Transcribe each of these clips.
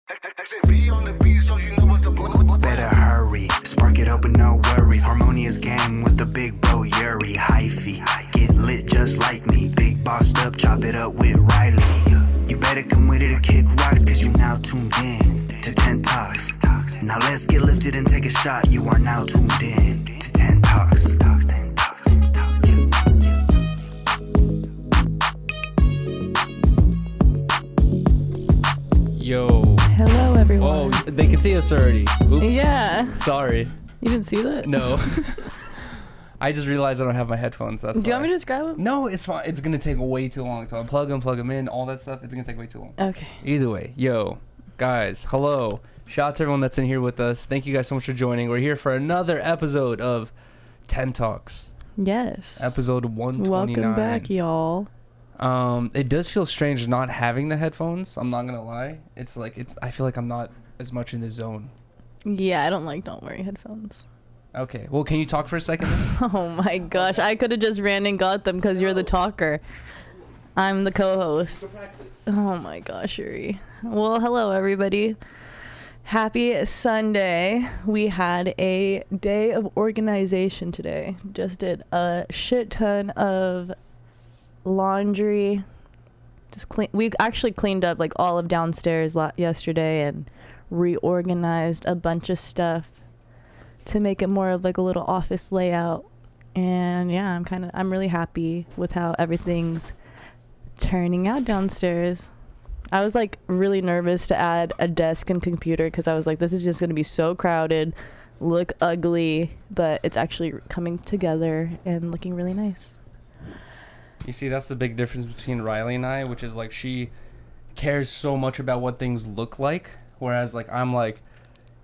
Better hurry, spark it up with no worries. Harmonious gang with the big bro Yuriy Rylee. Get lit just like me, big bossed up, chop it up with Rylee. You better come with it or kick rocks, cause you now tuned in to 10 Talks. Now let's get lifted and take a shot. You are now tuned in to 10 Talks. Yo. Hello, everyone. Oh, they can see us already. Oops. Yeah. Sorry. You didn't see that? No. I just realized I don't have my headphones. That's Do you want me to just grab them? No, it's fine. It's gonna take way too long to unplug them in, all that stuff. It's gonna take way too long. Okay. Either way, yo, guys, hello. Shout out to everyone that's in here with us. Thank you guys so much for joining. We're here for another episode of 10 Talks. Yes. Episode 129. Welcome back, y'all. It does feel strange not having the headphones. I'm not gonna lie. I feel like I'm not as much in the zone. Yeah, I don't like not wearing headphones. Okay. Well, can you talk for a second? Oh my gosh, I could have just ran and got them because you're the talker. I'm the co-host. Oh my gosh, Yuri. Well, hello everybody. Happy Sunday. We had a day of organization today. Just did a shit ton of laundry. Just clean. We actually cleaned up like all of downstairs yesterday and reorganized a bunch of stuff to make it more of like a little office layout. And yeah, I'm really happy with how everything's turning out downstairs. I was like really nervous to add a desk and computer because I was like, this is just going to be so crowded, look ugly, but it's actually coming together and looking really nice. You see, that's the big difference between Rylee and I, which is like she cares so much about what things look like, whereas like I'm like,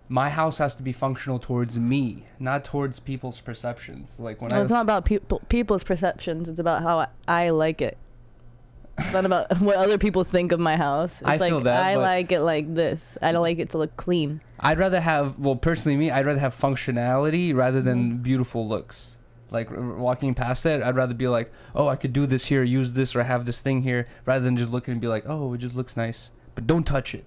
my house has to be functional towards me, not towards people's perceptions. Like when it's not about people's perceptions, it's about how I like it. It's not about what other people think of my house. It's I feel that, I like it like this. I don't like it to look clean. I'd rather have, well, personally me, I'd rather have functionality rather than beautiful looks. Like walking past it, I'd rather be like, oh, I could do this here, use this, or have this thing here, rather than just looking and be like, oh, it just looks nice, but don't touch it.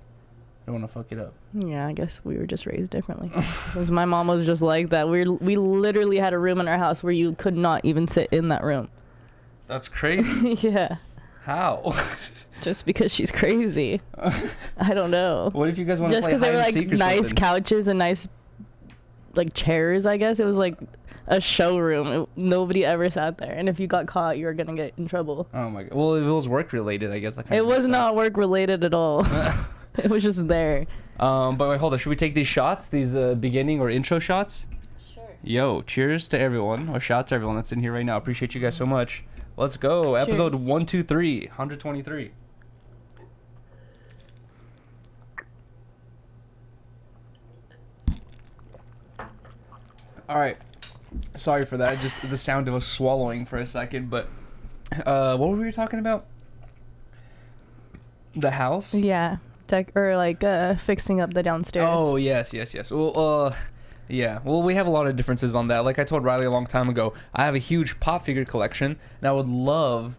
I don't want to fuck it up. Yeah, I guess we were just raised differently. Because my mom was just like that. We literally had a room in our house where you could not even sit in that room. That's crazy. Yeah. How? Just because she's crazy. I don't know. What if you guys want to just play hide and seek or because they were like nice something? Couches and nice like chairs, I guess. It was like a showroom. Nobody ever sat there. And if you got caught, you were going to get in trouble. Oh my god. Well, if it was work related, I guess that kind It of was makes not sense. work related at all. It was just there. But wait, hold on. Should we take these shots, these beginning or intro shots? Sure. Yo, cheers to everyone, or shout out to everyone that's in here right now. Appreciate you guys so much. Let's go. Cheers. Episode 123, 123. All right. Sorry for that. Just the sound of us swallowing for a second. But what were we talking about? The house? Yeah. Fixing up the downstairs. Oh, yes. Well, yeah. Well, we have a lot of differences on that. Like I told Rylee a long time ago, I have a huge pop figure collection, and I would love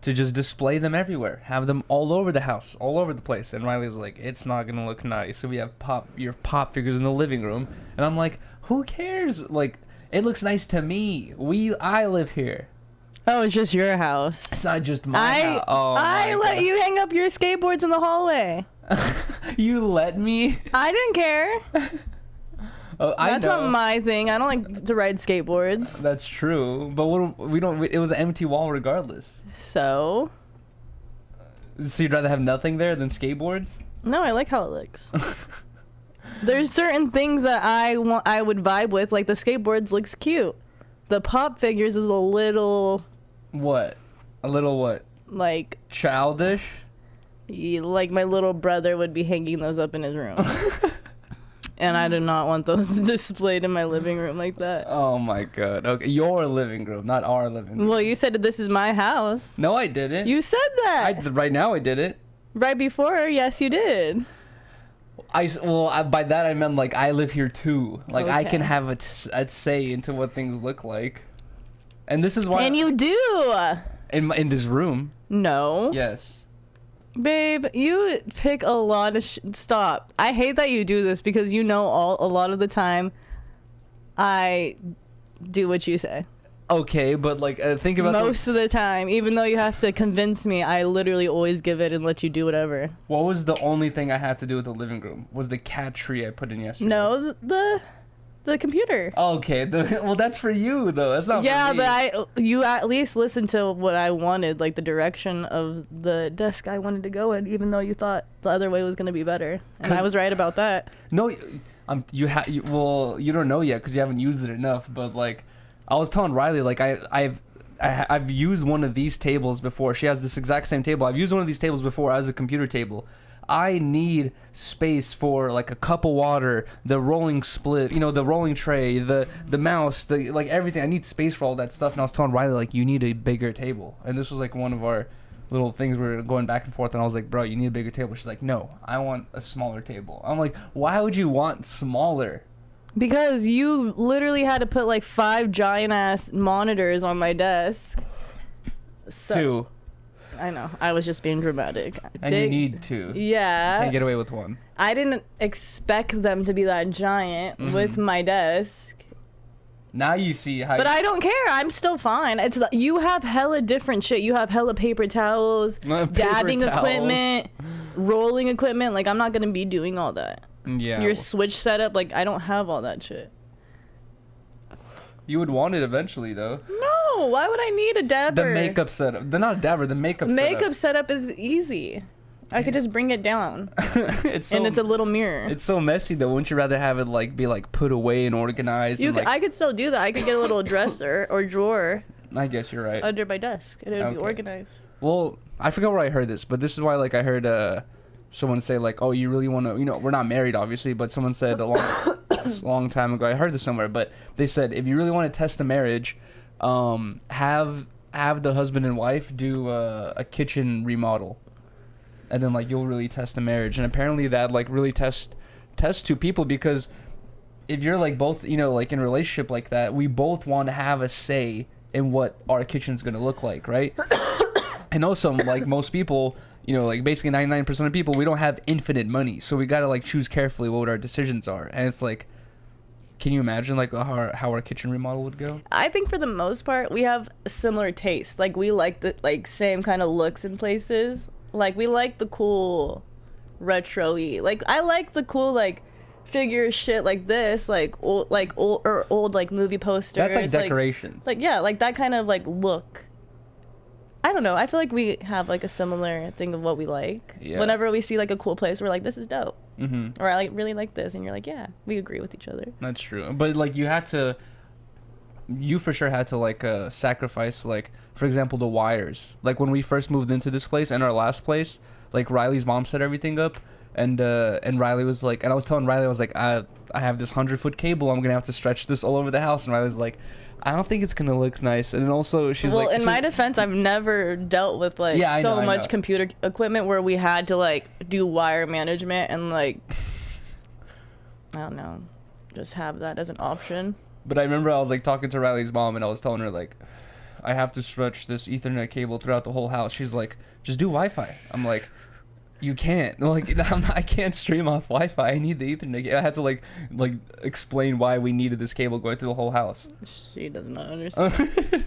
to just display them everywhere, have them all over the house, all over the place. And Riley's like, it's not gonna look nice. So we have your pop figures in the living room, and I'm like, who cares? Like, it looks nice to me. I live here. Oh, it's just your house. It's not just my house. Oh, I let you hang up your skateboards in the hallway. You let me? I didn't care. That's not my thing. I don't like to ride skateboards. That's true, but we don't. It was an empty wall regardless. So you'd rather have nothing there than skateboards? No, I like how it looks. There's certain things that I would vibe with, like the skateboards looks cute. The pop figures is a little. What? A little what? Like childish? Like my little brother would be hanging those up in his room. And I do not want those displayed in my living room like that. Oh my god. Okay, your living room, not our living room. Well, you said this is my house. No, I didn't. You said that. Right now I did it. Right before, yes, you did. By that I meant like I live here too. Like I can Okay. have a say into what things look like. And this is why. And you do. In this room. No. Yes. Babe, you pick a lot of stop. I hate that you do this because you know a lot of the time I do what you say. Okay, but like think about most of the time, even though you have to convince me, I literally always give it and let you do whatever. What was the only thing I had to do with the living room? Was the cat tree I put in yesterday? No, the computer. Okay, well that's for you though. That's not for me. But you at least listened to what I wanted, like the direction of the desk I wanted to go in, even though you thought the other way was going to be better, and I was right about that. No, you don't know yet because you haven't used it enough. But like, I was telling Rylee, like I've used one of these tables before. She has this exact same table. I've used one of these tables before as a computer table. I need space for like a cup of water, the rolling split, the rolling tray, the mouse, like everything. I need space for all that stuff. And I was telling Rylee, like, you need a bigger table. And this was like one of our little things we were going back and forth. And I was like, bro, you need a bigger table. She's like, no, I want a smaller table. I'm like, why would you want smaller? Because you literally had to put like 5 giant ass monitors on my desk. So, 2. I know. I was just being dramatic. And you need 2. Yeah. You can't get away with 1. I didn't expect them to be that giant with my desk. Now you see how. But I don't care. I'm still fine. It's you have hella different shit. You have hella paper towels, dabbing equipment, rolling equipment. Like, I'm not gonna be doing all that. Yeah. Your switch setup, like, I don't have all that shit. You would want it eventually, though. No, why would I need a dabber? The makeup setup. Not a dabber, the makeup setup. Makeup setup is easy. I could just bring it down. And it's a little mirror. It's so messy, though. Wouldn't you rather have it, like, be, like, put away and organized? I could still do that. I could get a little dresser or drawer. I guess you're right. Under my desk. And it would be organized. Well, I forgot where I heard this, but this is why, like, I heard someone say, like, oh, you really want to, we're not married, obviously, but someone said a long time ago, I heard this somewhere, but they said, if you really want to test the marriage, have the husband and wife do a kitchen remodel, and then, like, you'll really test the marriage. And apparently that, like, really test 2 people, because if you're, like, both, like, in a relationship like that, we both want to have a say in what our kitchen's gonna look like, right? And also, like, most people, like, basically 99% of people, we don't have infinite money, so we gotta, like, choose carefully what our decisions are. And it's like, can you imagine, like, how our kitchen remodel would go? I think for the most part, we have similar tastes. Like, we like the, like, same kind of looks in places. Like, we like the cool retro-y. Like, I like the cool, like, figure shit like this, like old like movie posters. That's like decorations. Like yeah, like that kind of like look. I don't know. I feel like we have like a similar thing of what we like. Yeah. Whenever we see like a cool place, we're like, this is dope. Mm-hmm. Or I like really like this, and you're like, yeah, we agree with each other. That's true. But like you for sure had to like sacrifice, like, for example, the wires. Like when we first moved into this place and our last place, like Riley's mom set everything up. And Rylee was like, and I was telling Rylee, I was like, I have this 100-foot cable. I'm gonna have to stretch this all over the house. And Riley's like, I don't think it's gonna look nice. And then also she's like, in my defense, I've never dealt with like so much computer equipment where we had to like do wire management and like, I don't know, just have that as an option. But I remember I was like talking to Riley's mom, and I was telling her like, I have to stretch this Ethernet cable throughout the whole house. She's like, just do Wi-Fi. I'm like, you can't. Like, I can't stream off Wi-Fi. I need the Ethernet. I had to like explain why we needed this cable going through the whole house. She does not understand.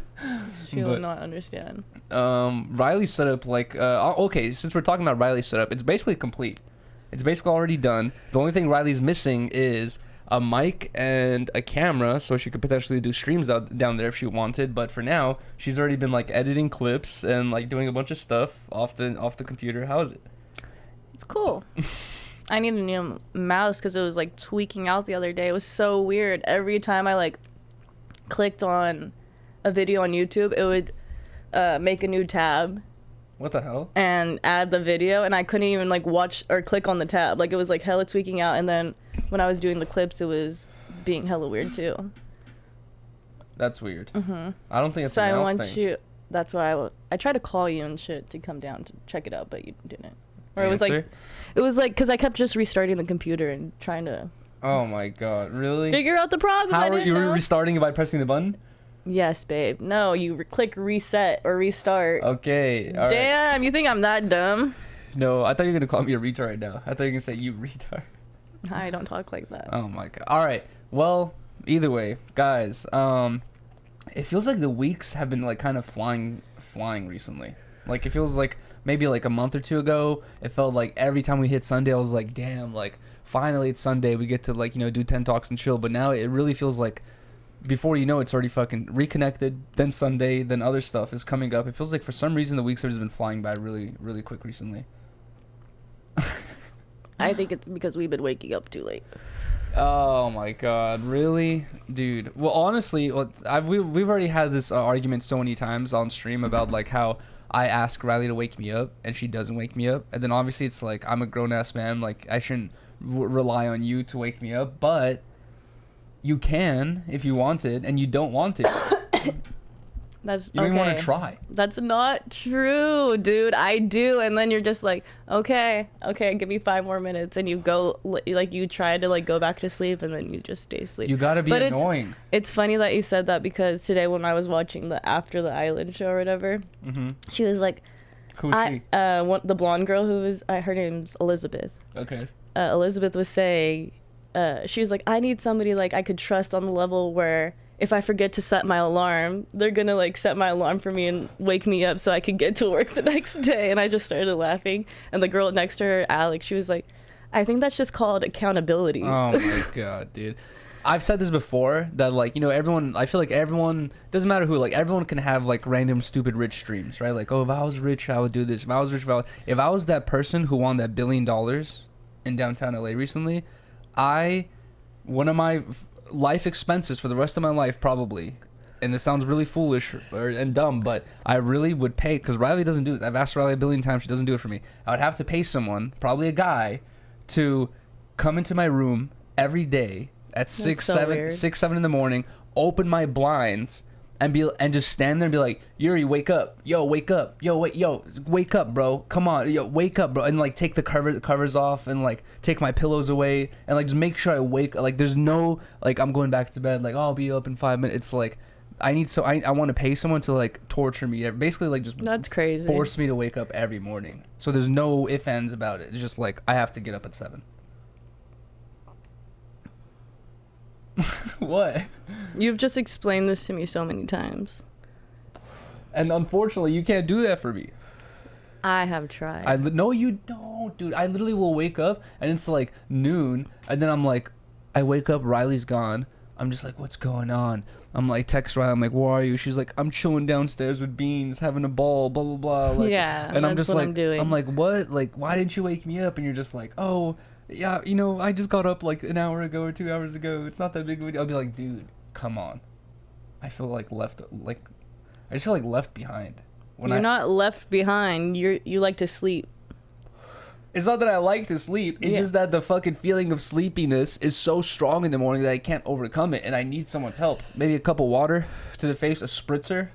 She will not understand. Riley's setup, like, okay, since we're talking about Riley's setup, it's basically complete. It's basically already done. The only thing Riley's missing is a mic and a camera, so she could potentially do streams down there if she wanted. But for now, she's already been like editing clips and like doing a bunch of stuff off the computer. How is it? It's cool. I need a new mouse because it was like tweaking out the other day. It was so weird. Every time I like clicked on a video on YouTube, it would make a new tab. What the hell? And add the video, and I couldn't even like watch or click on the tab. Like it was like hella tweaking out, and then when I was doing the clips, it was being hella weird too. That's weird. Mm-hmm. I don't think it's a mouse thing. That's why I tried to call you and shit to come down to check it out, but you didn't. Or it was like because I kept just restarting the computer and trying to. Oh my god! Really? Figure out the problem. How are you restarting it by pressing the button? Yes, babe. No, you click reset or restart. Okay. Damn, you think I'm that dumb? No, I thought you were gonna call me a retard right now. I thought you were gonna say you retard. I don't talk like that. Oh my god. All right. Well, either way, guys. It feels like the weeks have been like kind of flying recently. Like it feels like maybe like a month or two ago, it felt like every time we hit Sunday, I was like, damn, like finally it's Sunday. We get to like, you know, do 10 talks and chill. But now it really feels like before you know it's already fucking reconnected. Then Sunday, then other stuff is coming up. It feels like for some reason the weeks have just been flying by really, really quick recently. I think it's because we've been waking up too late. Oh my god, really, dude? Well, honestly, we've already had this argument so many times on stream about like how I ask Rylee to wake me up and she doesn't wake me up, and then obviously it's like I'm a grown ass man, like I shouldn't rely on you to wake me up, but you can if you wanted, and you don't want to. That's you don't even want to try. That's not true, dude. I do, and then you're just like, okay, give me 5 more minutes, and you go like you try to like go back to sleep, and then you just stay asleep. You gotta be annoying. It's funny that you said that because today when I was watching the After the Island show or whatever, she was like, who's she? The blonde girl who was her name's Elizabeth. Okay. Elizabeth was saying, she was like, I need somebody like I could trust on the level where if I forget to set my alarm, they're gonna like set my alarm for me and wake me up so I can get to work the next day. And I just started laughing. And the girl next to her, Alex, she was like, I think that's just called accountability. Oh my god, dude. I've said this before that like, you know, everyone, I feel like everyone, doesn't matter who, like everyone can have like random stupid rich dreams, right? Like, oh, if I was rich, I would do this. If I was rich, if I was that person who won that $1 billion in downtown LA recently, one of my life expenses for the rest of my life probably, and this sounds really foolish and dumb, but I really would pay, because Rylee doesn't do this. I've asked Rylee 1 billion times, she doesn't do it for me. I would have to pay someone, probably a guy, to come into my room every day at 6, 7 in the morning, open my blinds, and just stand there and be like, Yuri, wake up, yo, wake up, yo, wake up, bro, come on, yo, wake up, bro, and like take the covers off and like take my pillows away and like just make sure I wake, like there's no like I'm going back to bed, like, oh, I'll be up in 5 minutes. It's like I want to pay someone to like torture me, basically like just that's crazy, force me to wake up every morning. So there's no ifs, ands about it. It's just like I have to get up at 7. What? You've just explained this to me so many times. And unfortunately, you can't do that for me. I have tried. No, you don't, dude. I literally will wake up, and it's like noon, and then I'm like, I wake up, Riley's gone. I'm just like, what's going on? I'm like, text Riley. I'm like, where are you? She's like, I'm chilling downstairs with Beans, having a ball, blah, blah, blah. Like, yeah, and I'm just like, I'm doing. I'm like, what? Like, why didn't you wake me up? And you're just like, oh, yeah, you know, I just got up like an hour ago or 2 hours ago. It's not that big of a deal. I'll be like, dude, come on. I feel like I just feel like left behind. You're not left behind. You like to sleep. It's not that I like to sleep. It's just that the fucking feeling of sleepiness is so strong in the morning that I can't overcome it, and I need someone's help. Maybe a cup of water to the face, a spritzer.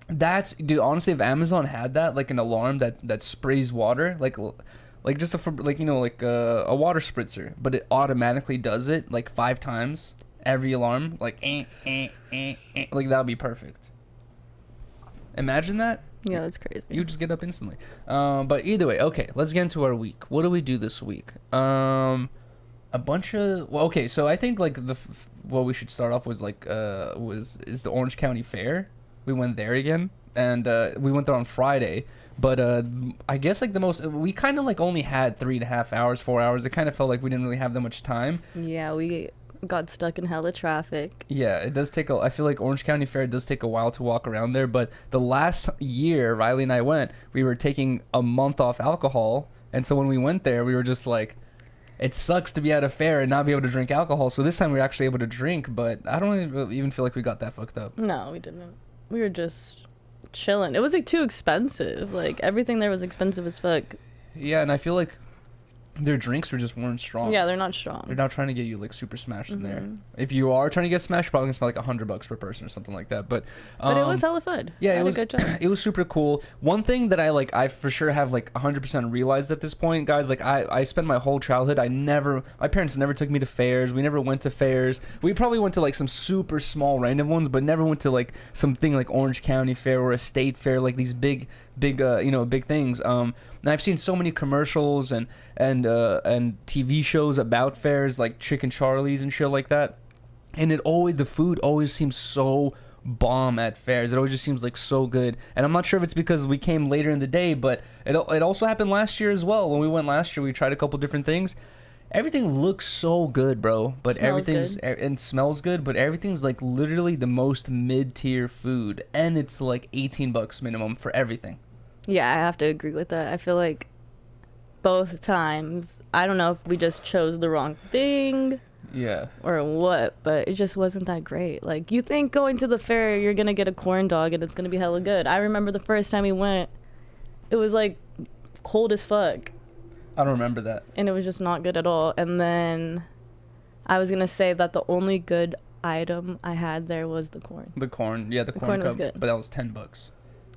Dude, honestly, if Amazon had that, like an alarm that sprays water, like just a water spritzer, but it automatically does it like 5 times every alarm, like like that would be perfect. Imagine that. Yeah, that's crazy. You just get up instantly. But either way, okay, let's get into our week. What do we do this week? A bunch of okay. So I think like what we should start off was like is the Orange County Fair. We went there again, and we went there on Friday. But I guess like we kind of like only had 3.5 hours, 4 hours. It kind of felt like we didn't really have that much time. Yeah, we got stuck in hella traffic. Yeah, it does take I feel like Orange County Fair does take a while to walk around there. But the last year Rylee and I went, we were taking a month off alcohol. And so when we went there, we were just like, it sucks to be at a fair and not be able to drink alcohol. So this time we were actually able to drink. But I don't even feel like we got that fucked up. No, we didn't. We were just chilling. It was like too expensive. Like everything there was expensive as fuck. Yeah, and I feel like their drinks weren't strong. Yeah, they're not strong. They're not trying to get you like super smashed in there. If you are trying to get smashed, you're probably gonna spend like $100 per person or something like that. But it was hella fun. Yeah, it was a good job. It was super cool. One thing that I for sure have like 100% realized at this point, guys, like I spent my whole childhood, my parents never took me to fairs. We never went to fairs. We probably went to like some super small random ones, but never went to like something like Orange County Fair or a state fair, like these big big big things. And I've seen so many commercials and TV shows about fairs, like Chicken Charlie's and shit like that. And the food always seems so bomb at fairs. It always just seems like so good. And I'm not sure if it's because we came later in the day, but it also happened last year as well. When we went last year, we tried a couple different things. Everything looks so good, bro. But everything's good. And smells good, but everything's like literally the most mid-tier food, and it's like $18 minimum for everything. Yeah, I have to agree with that. I feel like both times, I don't know if we just chose the wrong thing. Yeah. Or what, but it just wasn't that great. Like, you think going to the fair, you're gonna get a corn dog and it's gonna be hella good. I remember the first time we went, it was like cold as fuck. I don't remember that. And it was just not good at all. And then I was gonna say that the only good item I had there was the corn. The corn cup, was good. But that was $10.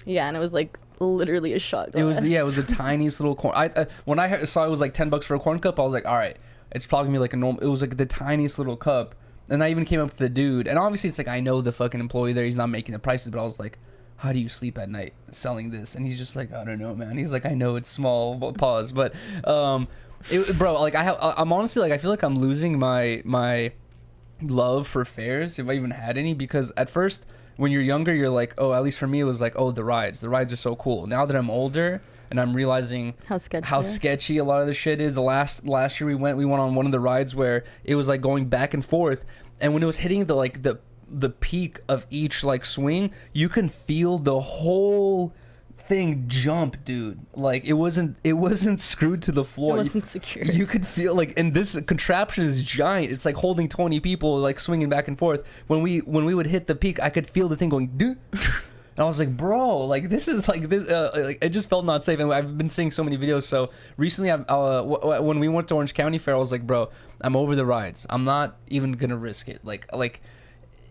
Yeah, and it was like literally a shot glass. It was the tiniest little corn. When I saw it was like $10 for a corn cup, I was like, all right, it's probably gonna be like a normal. It was like the tiniest little cup, and I even came up to the dude, and obviously it's like I know the fucking employee there. He's not making the prices, but I was like, how do you sleep at night selling this? And he's just like, I don't know, man. He's like, I know it's small, pause, but bro, like I'm honestly like I feel like I'm losing my love for fairs, if I even had any, because at first when you're younger, you're like, oh, at least for me it was like, oh, the rides are so cool. Now that I'm older and I'm realizing how sketchy a lot of the shit is. The last year we went on one of the rides where it was like going back and forth, and when it was hitting the peak of each like swing, you can feel the whole thing jump, dude. Like it wasn't screwed to the floor. It wasn't secure. You could feel like, and this contraption is giant. It's like holding 20 people, like swinging back and forth. When we would hit the peak, I could feel the thing going duh. And I was like, bro, like this is like this. Like it just felt not safe. And I've been seeing so many videos. So recently, when we went to Orange County Fair, I was like, bro, I'm over the rides. I'm not even gonna risk it. Like,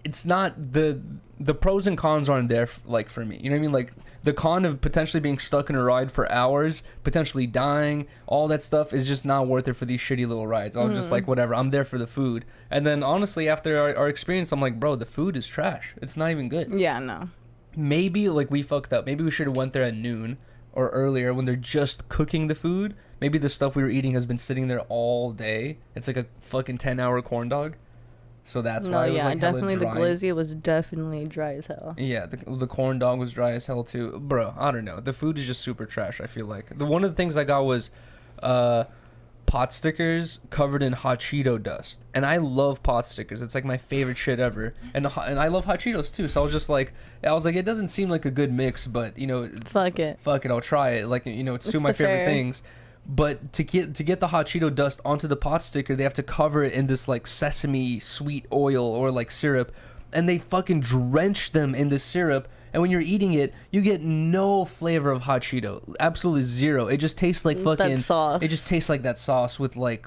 it's not the pros and cons aren't there like for me. You know what I mean? Like the con of potentially being stuck in a ride for hours, potentially dying, all that stuff is just not worth it for these shitty little rides. I was just like, whatever. I'm there for the food. And then honestly, after our experience, I'm like, bro, the food is trash. It's not even good. Yeah, no. Maybe like we fucked up. Maybe we should have went there at noon or earlier when they're just cooking the food. Maybe the stuff we were eating has been sitting there all day. It's like a fucking 10-hour corn dog. So that's why it was like definitely hella dry. The glizzy was definitely dry as hell. Yeah, the corn dog was dry as hell too. Bro, I don't know. The food is just super trash, I feel like. One of the things I got was pot stickers covered in hot Cheeto dust. And I love pot stickers. It's like my favorite shit ever. And I love hot Cheetos too. So I was like, it doesn't seem like a good mix, but you know, fuck it, I'll try it. Like, you know, it's two of my favorite things. But to get the hot Cheeto dust onto the pot sticker, they have to cover it in this like sesame sweet oil or like syrup, and they fucking drench them in the syrup. And when you're eating it, you get no flavor of hot Cheeto, absolutely zero. It just tastes like fucking that sauce. It just tastes like that sauce with like,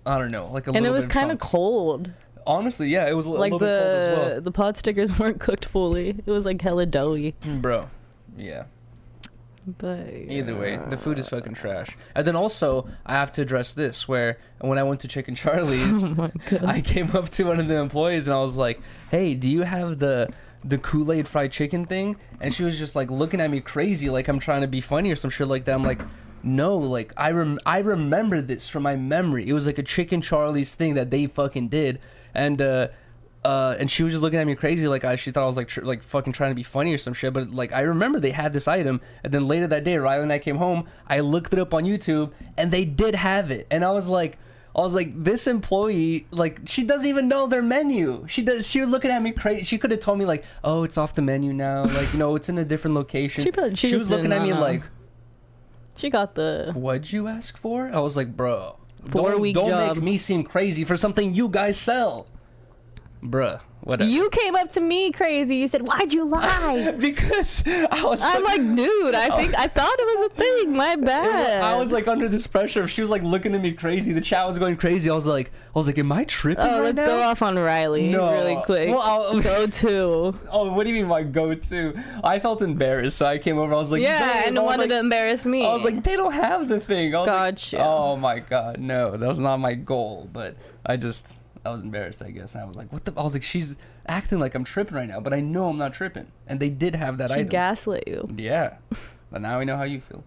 I don't know, like a little bit. And it was kind of cold. Honestly, yeah, it was a like little bit cold as well. The pot stickers weren't cooked fully. It was like hella doughy. Bro, yeah. But either way, the food is fucking trash. And then also, I have to address this, where when I went to Chicken Charlie's, I came up to one of the employees and I was like, hey, do you have the Kool-Aid fried chicken thing? And she was just like looking at me crazy, like I'm trying to be funny or some shit like that. I'm like, no, like I remember this from my memory. It was like a Chicken Charlie's thing that they fucking did. And she was just looking at me crazy, like she thought I was like fucking trying to be funny or some shit. But like I remember they had this item, and then later that day, Rylee and I came home. I looked it up on YouTube, and they did have it. And I was like, this employee, like she doesn't even know their menu. She was looking at me crazy. She could have told me like, oh, it's off the menu now. Like, you know, it's in a different location. She was looking at me like, she got the. What'd you ask for? I was like, bro, 4-week job. Don't make me seem crazy for something you guys sell. Bruh, whatever. You came up to me crazy. You said, why'd you lie? Because I'm like, dude, I thought it was a thing. My bad. I was like under this pressure. She was like looking at me crazy. The chat was going crazy. I was like, am I tripping right let's now? Go off on Rylee really quick. Well, go to. Oh, what do you mean by go to? I felt embarrassed, so I came over. I was like, yeah, and wanted to embarrass me. I was like, they don't have the thing. Gotcha. Like, oh my god, no, that was not my goal. But I was embarrassed, I guess. And I was like, I was like, she's acting like I'm tripping right now, but I know I'm not tripping. And they did have that item. She gaslit you. Yeah. But now we know how you feel.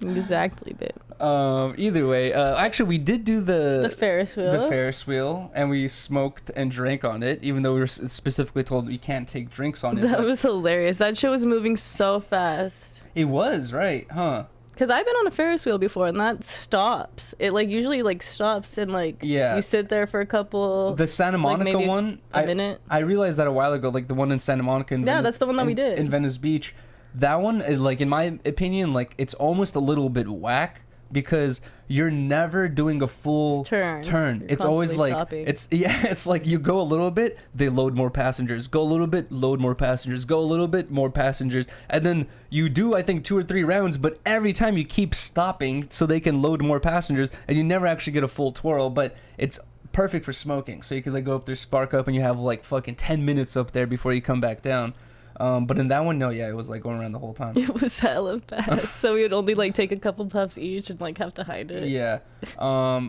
Exactly, babe. Either way, actually we did do The Ferris wheel. the Ferris wheel, and we smoked and drank on it, even though we were specifically told we can't take drinks on it. That but was hilarious. That shit was moving so fast. it was, right, huh? Cause I've been on a Ferris wheel before, and that stops. It like usually like stops and like Yeah. you sit there for a couple. The Santa Monica maybe one, a minute. I realized that a while ago, like the one in Santa Monica. Yeah, that's the one that we did. in Venice Beach. That one is, like, in my opinion, like it's almost a little bit whack because you're never doing a full Turn. You're It's always constantly like stopping. it's like you go a little bit, they load more passengers. Go a little bit, load more passengers. Go a little bit, more passengers. And then you do, I think, 2 or 3 rounds, but every time you keep stopping so they can load more passengers, and you never actually get a full twirl. But it's perfect for smoking, so you can like go up there, spark up, and you have like fucking 10 minutes up there before you come back down. But in that one, no, yeah, it was like going around the whole time. It was hella fast. So we would only like take a couple puffs each and like have to hide it. Yeah.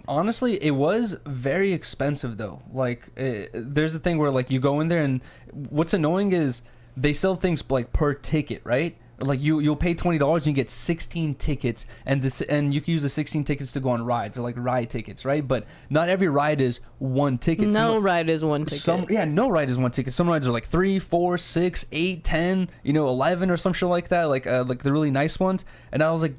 Honestly, it was very expensive though. Like, there's a thing where like you go in there, and what's annoying is they sell things like per ticket, right? Like you'll pay $20 and you get 16 tickets, and you can use the 16 tickets to go on rides, or like ride tickets, right? But not every ride is one ticket. No ride is one ticket. No ride is one ticket. Some rides are like 3, 4, 6, 8, 10, 11 or some shit like that, like the really nice ones. And I was like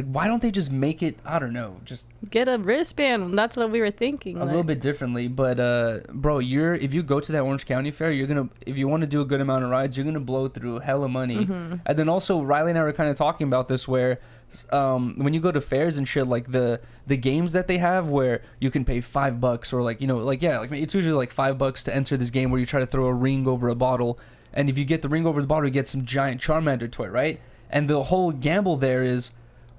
why don't they just make it, I don't know, just Get a wristband. That's what we were thinking. a little bit differently. But bro, if you go to that Orange County Fair, you're gonna, if you want to do a good amount of rides, you're gonna blow through hella money. And then also Riley and I were kind of talking about this, where when you go to fairs and shit, like the games that they have where you can pay $5 or like it's usually like $5 to enter this game where you try to throw a ring over a bottle, and if you get the ring over the bottle, you get some giant Charmander toy, right? And the whole gamble there is,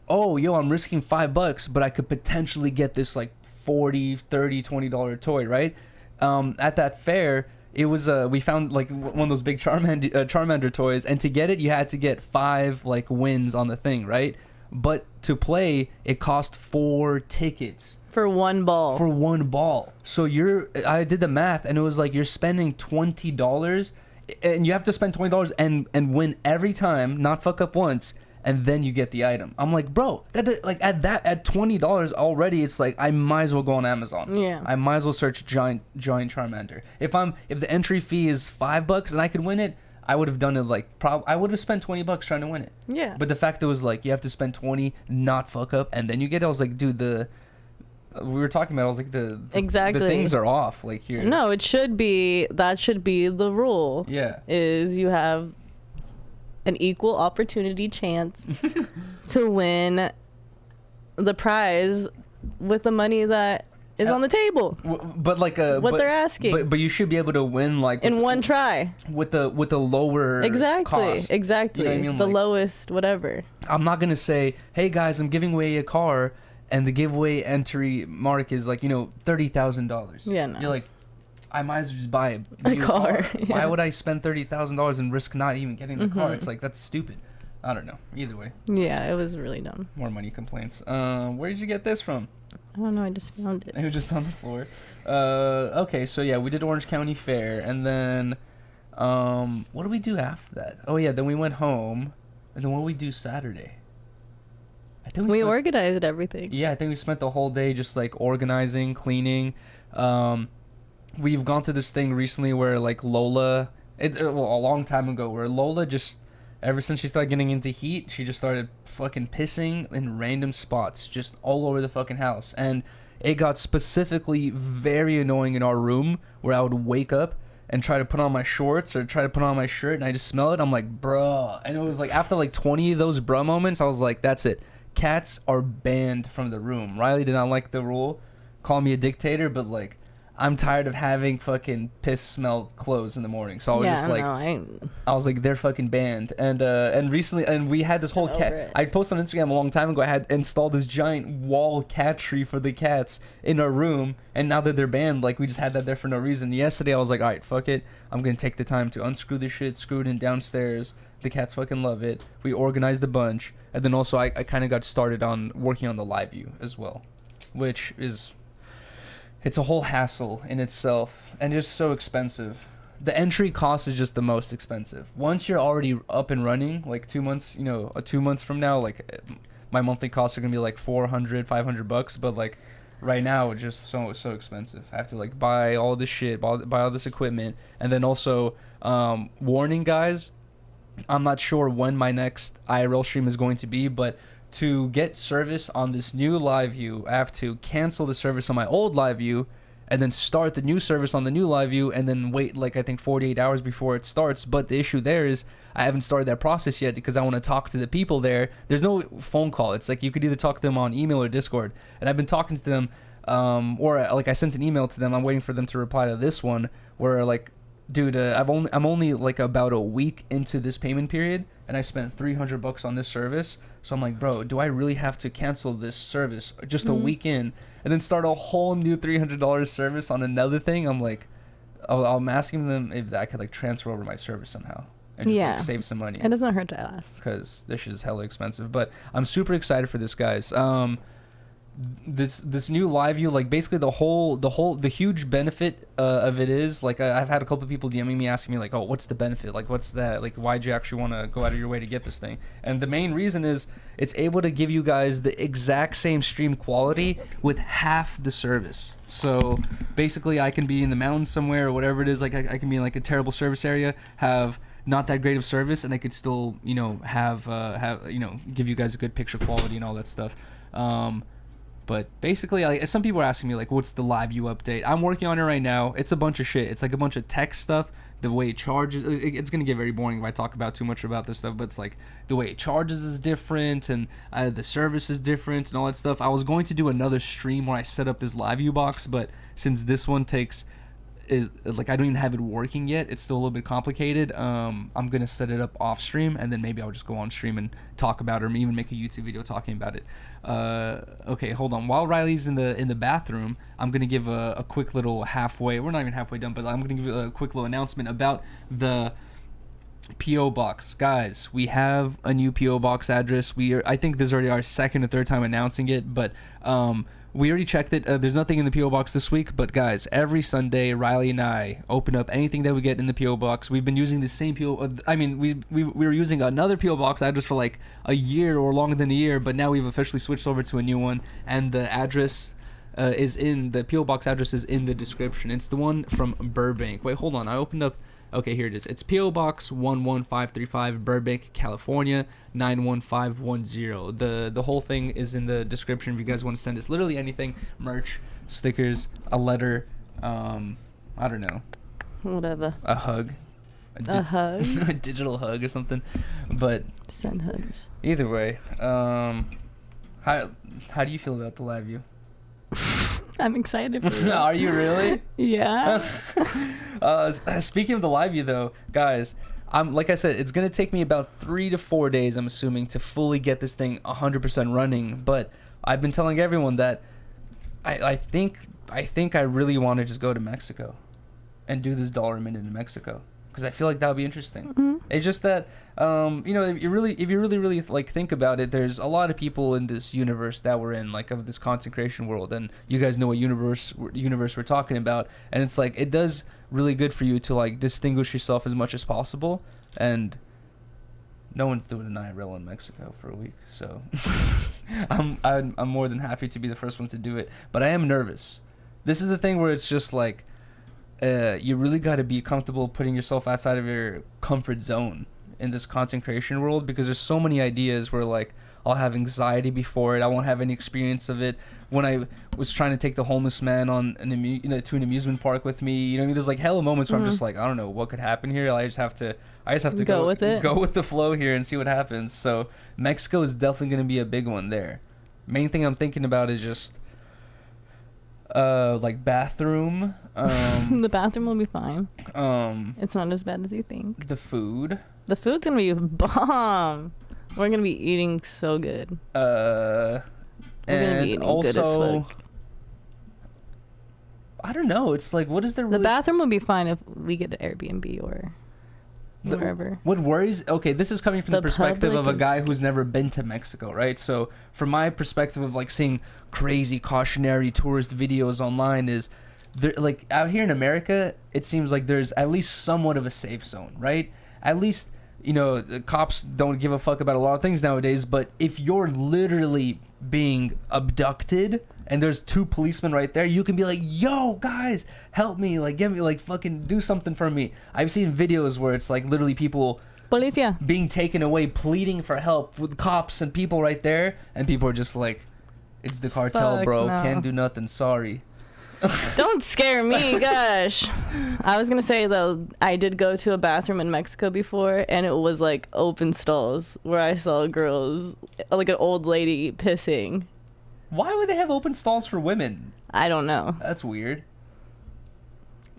oh, yo, I'm risking $5, but I could potentially get this like $40, $30, $20 toy, right? At that fair, it was we found like one of those big Charmander toys, and to get it, you had to get 5 like wins on the thing, right? But to play, it cost 4 tickets For one ball. for one ball. So I did the math, and it was like you're spending $20, and you have to spend $20 and win every time, not fuck up once, and then you get the item. I'm like, bro, at $20 already, it's like I might as well go on Amazon. Yeah. I might as well search giant Charmander. If the entry fee is $5 and I could win it, I would have done it like I would have spent $20 trying to win it. Yeah. But the fact that it was like you have to spend 20, not fuck up, and then you get it, I was like, dude, we were talking about, I was like, Exactly. the things are off, like here. No, that should be the rule. Yeah. Is you have an equal opportunity chance to win the prize with the money that is on the table. But like they're asking. But you should be able to win like In one try. with the lower cost. Exactly. You know what I mean? The Like, lowest whatever. I'm not gonna say, hey guys, I'm giving away a car, and the giveaway entry mark is like $30,000. Yeah, no. You're like, I might as well just buy A car, Why yeah. would I spend $30,000 and risk not even getting the car? It's like, that's stupid. I don't know. Either way, Yeah, it was really dumb. more money complaints. Where did you get this from? I don't know, I just found it. It was just on the floor. Okay, so yeah, we did Orange County Fair, and then what did we do after that? Oh yeah, then we went home, and then what did we do Saturday? I think We spent- organized everything. Yeah, I think we spent the whole day just like organizing, cleaning. We've gone to this thing recently where like Lola, a long time ago, where Lola just, ever since she started getting into heat, she just started fucking pissing in random spots, just all over the fucking house. And it got specifically very annoying in our room, where I would wake up and try to put on my shorts or try to put on my shirt, and I just smell it. I'm like, bruh. And it was like after like 20 of those bruh moments, I was like, that's it. Cats are banned from the room. Riley did not like the rule, call me a dictator, but like, I'm tired of having fucking piss smell clothes in the morning. So I was just like, I was like, they're fucking banned. And recently, and we had this whole cat. I posted on Instagram a long time ago. I had installed this giant wall cat tree for the cats in our room. And now that they're banned, like we just had that there for no reason. Yesterday I was like, all right, fuck it. I'm gonna take the time to unscrew the shit, screw it in downstairs. The cats fucking love it. We organized a bunch, and then also I kind of got started on working on the LiveU as well, which is. It's a whole hassle in itself, and just so expensive. the entry cost is just the most expensive. Once you're already up and running, like 2 months, 2 months from now, like my monthly costs are gonna be like $400-$500, but like right now it's just so expensive. I have to like buy all this shit, buy all this equipment, and then also warning, guys, I'm not sure when my next IRL stream is going to be, but to get service on this new LiveU, I have to cancel the service on my old LiveU and then start the new service on the new LiveU and then wait like I think 48 hours before it starts. But the issue there is I haven't started that process yet because I want to talk to the people there. There's no phone call. It's like you could either talk to them on email or Discord. And I've been talking to them, or like I sent an email to them. I'm waiting for them to reply to this one where like, dude, I'm only like about a week into this payment period and I spent $300 on this service. So I'm like, bro, do I really have to cancel this service just a week in and then start a whole new $300 service on another thing? I'm like, I'm asking them if I could like transfer over my service somehow and just like, save some money. It doesn't hurt to ask. Because this shit is hella expensive. But I'm super excited for this, guys. This new LiveU, like basically the huge benefit of it is like I've had a couple of people DMing me asking me like, oh, what's the benefit, like what's that, like why'd you actually want to go out of your way to get this thing? And the main reason is it's able to give you guys the exact same stream quality with half the service. So basically I can be in the mountains somewhere or whatever it is, like I can be in like a terrible service area, have not that great of service, and I could still have give you guys a good picture quality and all that stuff. But basically, like, some people are asking me, like, what's the LiveU update? I'm working on it right now. It's a bunch of shit. It's like a bunch of tech stuff. The way it charges, it's going to get very boring if I talk about too much about this stuff, but it's like the way it charges is different and the service is different and all that stuff. I was going to do another stream where I set up this LiveU box, but since this one takes... like I don't even have it working yet, it's still a little bit complicated. I'm gonna set it up off stream and then maybe I'll just go on stream and talk about it, or even make a YouTube video talking about it. Okay, hold on. While Riley's in the bathroom, I'm gonna give a quick little we're not even halfway done, but I'm gonna give a quick little announcement about the PO box. Guys, we have a new PO box address. I think this is already our second or third time announcing it, but we already checked it. There's nothing in the PO box this week, but guys, every Sunday Riley and I open up anything that we get in the PO box. We've been using the same PO. We were using another PO box address for like a year or longer than a year, but now we've officially switched over to a new one, and the address the PO box address is in the description. It's the one from Burbank. Wait, hold on. I opened up. Okay, here it is. It's PO Box 11535, Burbank, California 91510. The whole thing is in the description if you guys want to send us literally anything, merch, stickers, a letter, I don't know, whatever, a hug, a digital hug or something. But send hugs. Either way, how do you feel about the LiveU? I'm excited for you. Are you really? Yeah. Speaking of the LiveU though, guys, like I said, it's gonna take me about 3 to 4 days, I'm assuming, to fully get this thing 100% running. But I've been telling everyone that I think I really want to just go to Mexico and do this $1 a minute in Mexico, because I feel like that would be interesting. Mm-hmm. It's just that if you really like think about it, there's a lot of people in this universe that we're in, like of this content creation world, and you guys know what universe we're talking about, and it's like it does really good for you to like distinguish yourself as much as possible, and no one's doing an IRL in Mexico for a week, so I'm more than happy to be the first one to do it, but I am nervous. This is the thing where it's just like you really got to be comfortable putting yourself outside of your comfort zone in this content creation world, because there's so many ideas where like I'll have anxiety before it. I won't have any experience of it. When I was trying to take the homeless man on to an amusement park with me, there's like hella moments where I'm just like, I don't know what could happen here. I just have to go with it, go with the flow here and see what happens. So Mexico is definitely going to be a big one there. Main thing I'm thinking about is just like bathroom. The bathroom will be fine. It's not as bad as you think. The food's gonna be bomb. We're gonna be eating so good. We're gonna be eating also good as fuck. I don't know. It's like, what is there really... The bathroom will be fine if we get an Airbnb or wherever. What worries... Okay, this is coming from the perspective of a guy who's never been to Mexico, right? So from my perspective of like seeing crazy cautionary tourist videos online is there, like out here in America, it seems like there's at least somewhat of a safe zone, right? At least, you know, the cops don't give a fuck about a lot of things nowadays, but if you're literally being abducted and there's 2 policemen right there, you can be like, yo, guys, help me, like, get me, like, fucking do something for me. I've seen videos where it's like literally people Policia. being taken away, pleading for help with cops and people right there, and people are just like, it's the cartel, Fuck bro, no. can't do nothing, sorry. Don't scare me, gosh. I was gonna say though, I did go to a bathroom in Mexico before, and it was like open stalls where I saw girls, like an old lady pissing. Why would they have open stalls for women? I don't know. That's weird.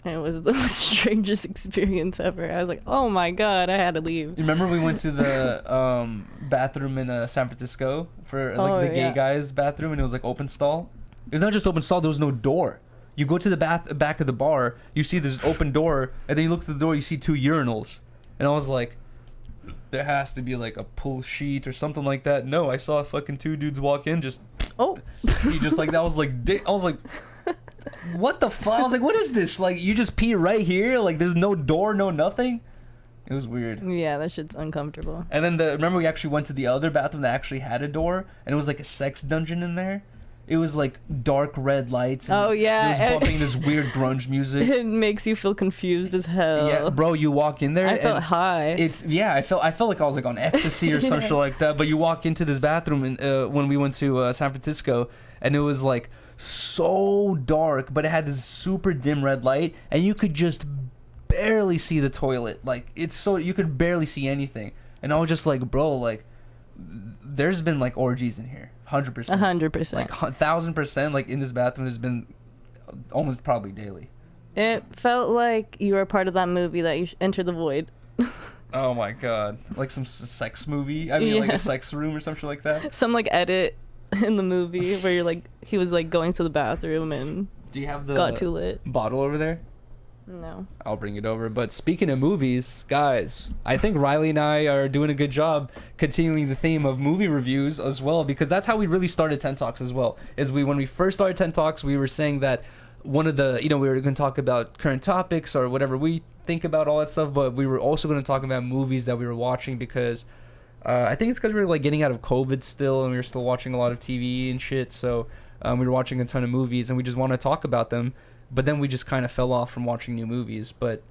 It was the most strangest experience ever. I was like, oh my god, I had to leave. You remember we went to the bathroom in San Francisco for like Oh, the gay yeah. guys' bathroom, and it was like open stall. It was not just open stall; there was no door. You go to the back of the bar, you see this open door, and then you look at the door, you see 2 urinals, and I was like, there has to be like a pull sheet or something like that. No, I saw fucking 2 dudes walk in, just Oh. he just like that was like I was like, what the fuck? I was like, what is this? Like you just pee right here? Like there's no door, no nothing. It was weird. Yeah, that shit's uncomfortable. And then remember we actually went to the other bathroom that actually had a door, and it was like a sex dungeon in there. It was like dark red lights. And Oh, yeah. it was bumping this weird grunge music. It makes you feel confused as hell. Yeah, bro, you walk in there. I felt and high. I felt like I was like on ecstasy or some shit like that. But you walk into this bathroom when we went to San Francisco, and it was like so dark, but it had this super dim red light, and you could just barely see the toilet. Like it's so you could barely see anything. And I was just like, bro, like there's been like orgies in here, 100%, 100%. like 1,000%. Like in this bathroom, there's been almost probably daily. It felt like you were part of that movie that you Enter the Void. Oh my god, like some sex movie. I mean, like Yeah. a sex room or something like that. Some like edit in the movie where you're like he was like going to the bathroom and Do you have the got too lit. bottle over there? No. I'll bring it over. But speaking of movies, guys, I think Rylee and I are doing a good job continuing the theme of movie reviews as well, because that's how we really started Ten Talks as well. When we first started Ten Talks, we were saying that one of the, we were going to talk about current topics or whatever we think about, all that stuff, but we were also going to talk about movies that we were watching, because I think it's because we were like getting out of COVID still, and we were still watching a lot of TV and shit. So we were watching a ton of movies, and we just want to talk about them. But then we just kind of fell off from watching new movies. But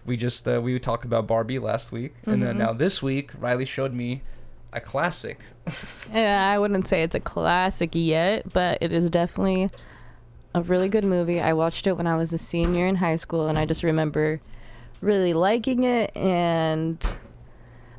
we just we talked about Barbie last week, and then now this week Rylee showed me a classic. Yeah, I wouldn't say it's a classic yet, but it is definitely a really good movie. I watched it when I was a senior in high school, and I just remember really liking it. And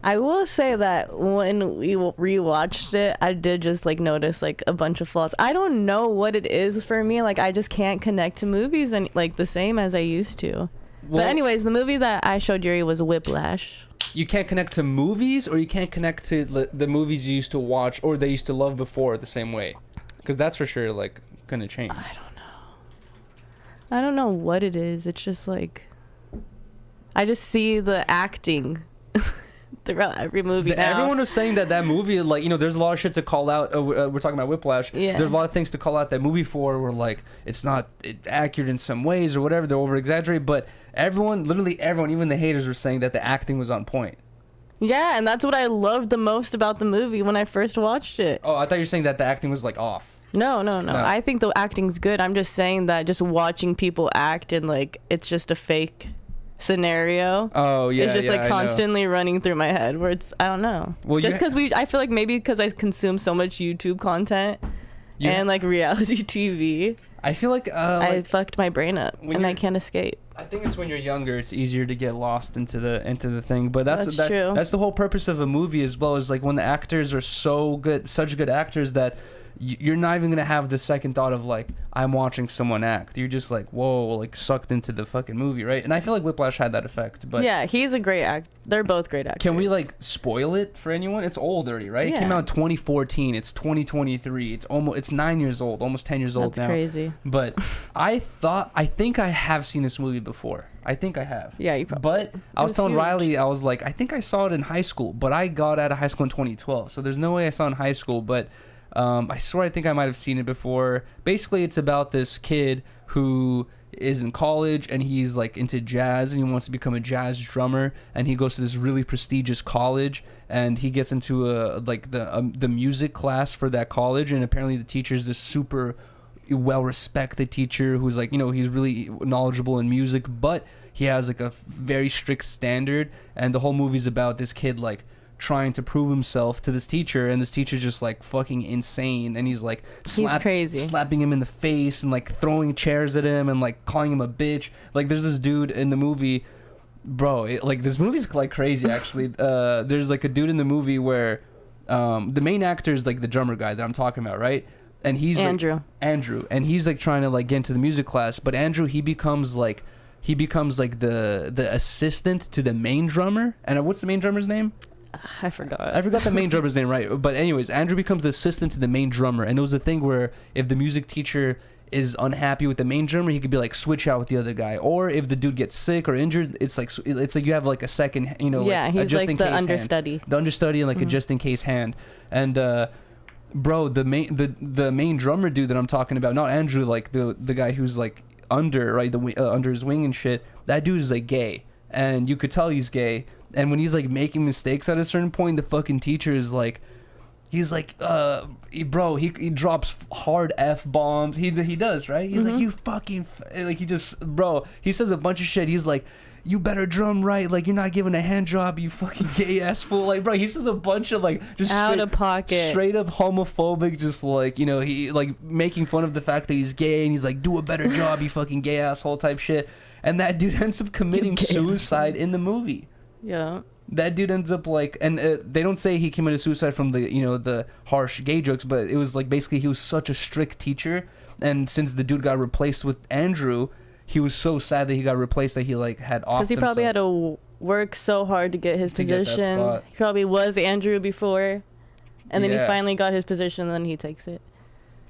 I will say that when we rewatched it, I did just like notice like a bunch of flaws. I don't know what it is for me. Like I just can't connect to movies and like the same as I used to. Well, but anyways, the movie that I showed Yuri was Whiplash. You can't connect to movies, or you can't connect to the movies you used to watch or they used to love before the same way, because that's for sure like gonna change. I don't know what it is. It's just like I just see the acting throughout every movie now. Everyone was saying that movie, like, there's a lot of shit to call out. We're talking about Whiplash. Yeah. There's a lot of things to call out that movie for, where like it's not accurate in some ways or whatever. They're over exaggerated, but literally everyone, even the haters, were saying that the acting was on point. Yeah, and that's what I loved the most about the movie when I first watched it. Oh, I thought you were saying that the acting was like off. No. I think the acting's good. I'm just saying that just watching people act and like it's just a fake scenario. Oh yeah, it's just yeah, like I know. constantly running through my head where it's I don't know. Well, just because I feel like maybe because I consume so much YouTube content and like reality TV, I feel like I fucked my brain up and I can't escape. I think it's when you're younger, it's easier to get lost into the thing. But that's true. That's the whole purpose of a movie as well, is like when the actors are so good, such good actors that you're not even gonna have the second thought of like I'm watching someone act. You're just like, whoa, like sucked into the fucking movie, right? And I feel like Whiplash had that effect. But yeah, he's a great actor. They're both great actors. can we like spoil it for anyone? It's old already, right? It came Yeah. out in 2014. It's 2023. It's 9 years old, almost 10 years old That's now. crazy. But I think I have seen this movie before. I think I have. Yeah, you probably. But I was was telling huge. Rylee, I was like, I think I saw it in high school, but I got out of high school in 2012. So there's no way I saw it in high school, but I swear I think I might have seen it before. Basically, it's about this kid who is in college and he's like into jazz and he wants to become a jazz drummer, and he goes to this really prestigious college and he gets into the music class for that college, and apparently the teacher is this super well-respected teacher who's like, he's really knowledgeable in music, but he has like a very strict standard, and the whole movie's about this kid like trying to prove himself to this teacher, and this teacher's just like fucking insane, and he's like crazy, slapping him in the face and like throwing chairs at him and like calling him a bitch. Like there's this dude in the movie, bro, this movie's like crazy actually. There's like a dude in the movie where the main actor is like the drummer guy that I'm talking about, right? And he's Andrew, and he's like trying to like get into the music class, but Andrew, he becomes like the assistant to the main drummer. And what's the main drummer's name? I forgot the main drummer's name, right? But anyways, Andrew becomes the assistant to the main drummer, and it was a thing where if the music teacher is unhappy with the main drummer, he could be like switch out with the other guy, or if the dude gets sick or injured, it's like you have like a second, yeah, he's like the understudy, and like a just in case hand. And bro, the main drummer dude that I'm talking about, not Andrew, like the guy who's like under under his wing and shit, that dude is like gay, and you could tell he's gay. And when he's like making mistakes at a certain point, the fucking teacher is like, he's like, bro, he drops hard F-bombs. He does, right? He's like, you fucking, like he just, bro, he says a bunch of shit. He's like, you better drum right. Like, you're not giving a hand job, you fucking gay ass fool. Like, bro, he says a bunch of like, just out of pocket, straight up homophobic, just like, he like making fun of the fact that he's gay, and he's like, do a better job, you fucking gay asshole type shit. And that dude ends up committing suicide in the movie. Yeah. That dude ends up like, and they don't say he committed suicide from the, the harsh gay jokes, but it was like basically he was such a strict teacher, and since the dude got replaced with Andrew, he was so sad that he got replaced that he like had off. Because he probably had to work so hard to get his position. He probably was Andrew before, and then he finally got his position, and then he takes it.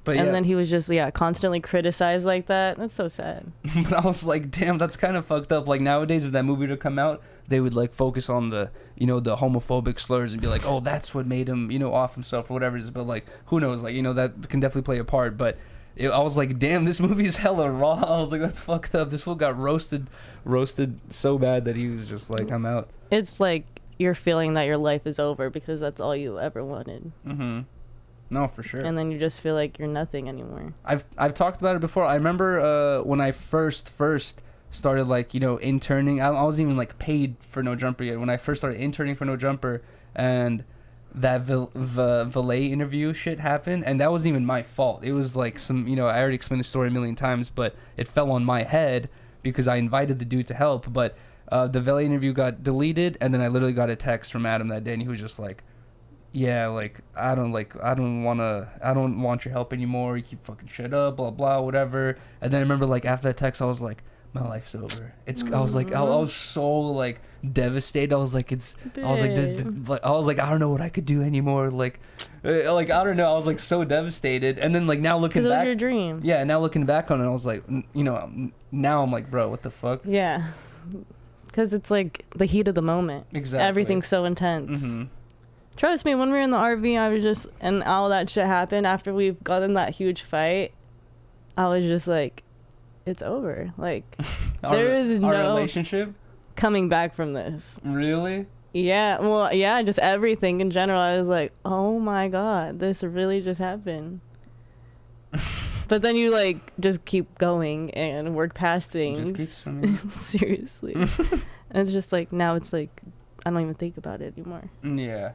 But then he was just constantly criticized like that. That's so sad. But I was like, damn, that's kind of fucked up. Like nowadays, if that movie were to come out, they would like focus on the the homophobic slurs and be like, oh, that's what made him off himself or whatever it is. But like, who knows? Like that can definitely play a part. But I was like, damn, this movie is hella raw. I was like, that's fucked up. This fool got roasted so bad that he was just like, I'm out. It's like you're feeling that your life is over because that's all you ever wanted. Mm-hmm. No, for sure. And then you just feel like you're nothing anymore. I've talked about it before. I remember when I first started like interning. I wasn't even like paid for No Jumper yet. When I first started interning for No Jumper, and that valet interview shit happened, and that wasn't even my fault. It was like some I already explained the story a million times, but it fell on my head because I invited the dude to help. But the valet interview got deleted, and then I literally got a text from Adam that day, and he was just like, yeah, like I don't want your help anymore. You keep fucking shit up, blah blah, whatever. And then I remember like after that text, I was like, my life's over. I was like, I was so like devastated. I was like, I was like, I don't know what I could do anymore. Like I don't know. I was like so devastated. And then like now looking back, it was your dream. Yeah, now looking back on it, I was like, now I'm like, bro, what the fuck? Yeah, because it's like the heat of the moment. Exactly. Everything's so intense. Mm-hmm. Trust me, when we were in the RV, I was just, and all that shit happened after we've gotten that huge fight, I was just like, it's over. Like, there is no relationship coming back from this. Really? Yeah. Well, yeah, just everything in general. I was like, oh my God, this really just happened. But then you like just keep going and work past things. Just keep swimming. Seriously. And it's just like, now it's like, I don't even think about it anymore. Yeah.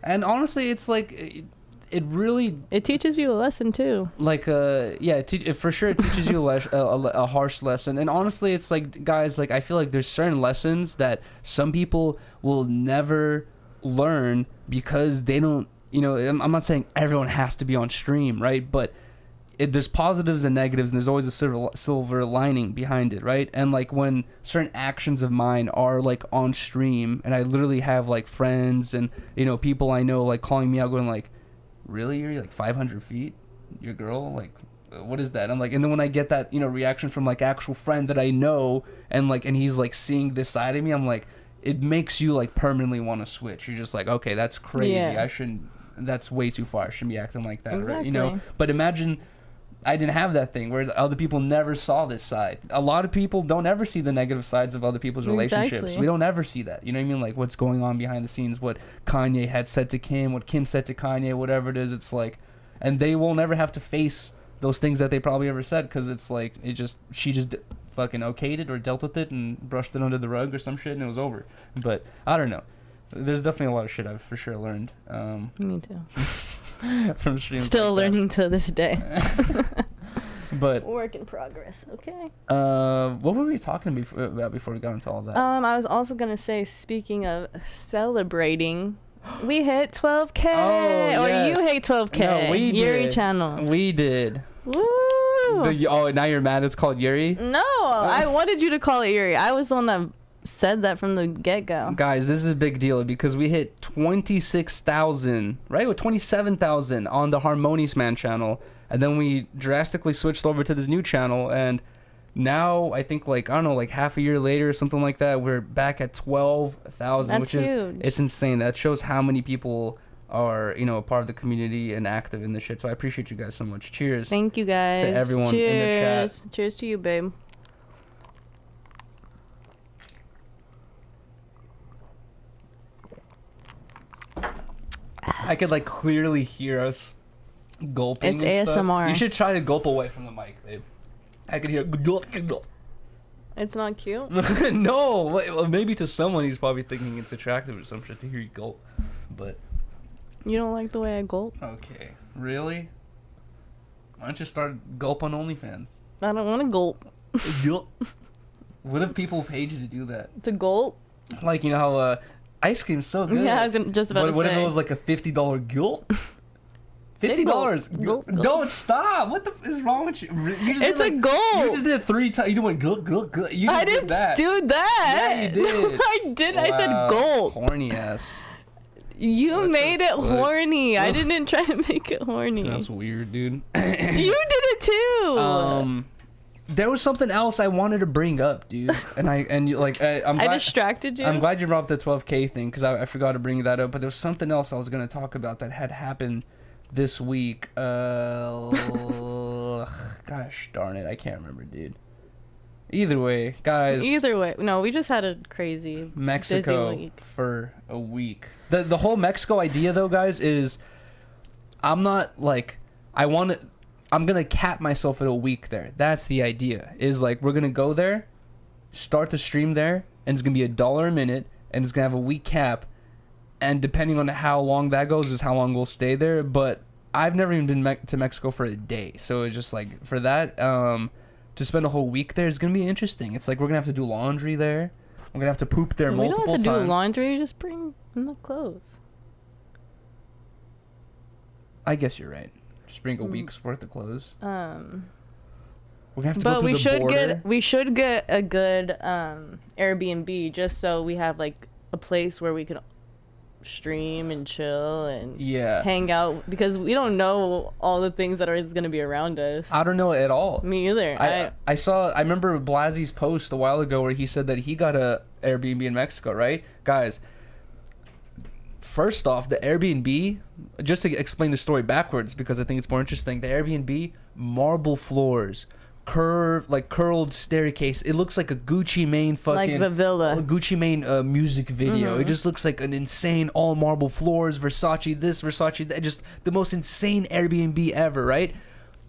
And honestly, it's like it teaches you a lesson too. Like for sure it teaches you a harsh lesson. And honestly, it's like, guys, like I feel like there's certain lessons that some people will never learn because they don't. I'm not saying everyone has to be on stream, right? But there's positives and negatives, and there's always a silver lining behind it, right? And like when certain actions of mine are like on stream, and I literally have like friends and people I know like calling me out, going like, "Really, you're like 500 feet, your girl? Like, what is that?" I'm like, and then when I get that reaction from like actual friend that I know, and he's like seeing this side of me, I'm like, it makes you like permanently want to switch. You're just like, okay, that's crazy. Yeah. I shouldn't. That's way too far. I shouldn't be acting like that, exactly. right? But imagine I didn't have that thing where other people never saw this side. A lot of people don't ever see the negative sides of other people's relationships. Exactly. We don't ever see that. You know what I mean? Like what's going on behind the scenes, what Kanye had said to Kim, what Kim said to Kanye, whatever it is. It's like, and they will never have to face those things that they probably ever said because it's like she just fucking okayed it or dealt with it and brushed it under the rug or some shit and it was over. But I don't know. There's definitely a lot of shit I've for sure learned. Me too. From streams. Still like learning to this day. But work in progress. Okay. what were we talking about before we got into all that? I was also gonna say, speaking of celebrating, we hit 12K. Oh, or yes. you hit 12K. No, we Yuri did. channel. We did. Woo! Oh, now you're mad it's called Yuri? No, I wanted you to call it Yuri. I was the one that said that from the get-go. Guys, this is a big deal because we hit 26,000, right? With 27,000 on the Harmonious Man channel. And then we drastically switched over to this new channel. And now, I think, like, I don't know, like half a year later or something like that, we're back at 12,000, which is huge. It's insane. That shows how many people are, you know, a part of the community and active in this shit. So I appreciate you guys so much. Cheers. Thank you, guys. To everyone in the chat. Cheers to you, babe. I could like clearly hear us gulping. It's and stuff. ASMR. You should try to gulp away from the mic, babe. I could hear. It's not cute. No, well, maybe to someone he's probably thinking it's attractive or some shit to hear you gulp, but You don't like the way I gulp? okay, really? Why don't you start gulp on OnlyFans? I don't want to gulp. What if people paid you to do that? To gulp? Like, you know how ice cream's so good. Yeah, I was just about to What if say. it was like a $50 gulp? $50. Gulp. Don't stop. What the is wrong with you? You just It's did, a like, gulp. You just did it 3 times. You didn't gulp, gulp, gulp. You just I did didn't that. do that. Yeah, you did. No, I did. I said Wow, gulp. Horny ass. You What made the it fuck? horny. I Ugh. didn't try to make it horny. That's weird, dude. You did it too. There was something else I wanted to bring up, dude. I'm I glad, distracted you. I'm glad you brought up the 12K thing because I forgot to bring that up. But there was something else I was gonna talk about that had happened this week. Gosh darn it, I can't remember, dude. Either way, guys. No, we just had a crazy Mexico busy week. for a week. The whole Mexico idea though, guys, is I'm not like I'm gonna cap myself at a week there. That's the idea. Is like we're gonna go there, start the stream there, and it's gonna be $1 a minute, and it's gonna have a week cap, and depending on how long that goes is how long we'll stay there. But I've never even been to Mexico for a day, so it's just like for that to spend a whole week there is gonna be interesting. It's like we're gonna have to do laundry there. We're gonna have to poop there multiple times. We don't have to do laundry. Just bring in the clothes. I guess you're right. Just bring a week's worth of clothes. We're gonna have to But go through the border. we should get a good Airbnb just so we have like a place where we can stream and chill and hang out because we don't know all the things that is going to be around us. I don't know at all. Me either. I remember Blasie's post a while ago where he said that he got a Airbnb in Mexico, right? Guys, first off, the Airbnb, just to explain the story backwards because I think it's more interesting, the Airbnb, marble floors, curled staircase. It looks like a Gucci Mane fucking like the villa. Gucci Mane music video. It just looks like an insane all marble floors, Versace this, Versace that, just the most insane Airbnb ever, right?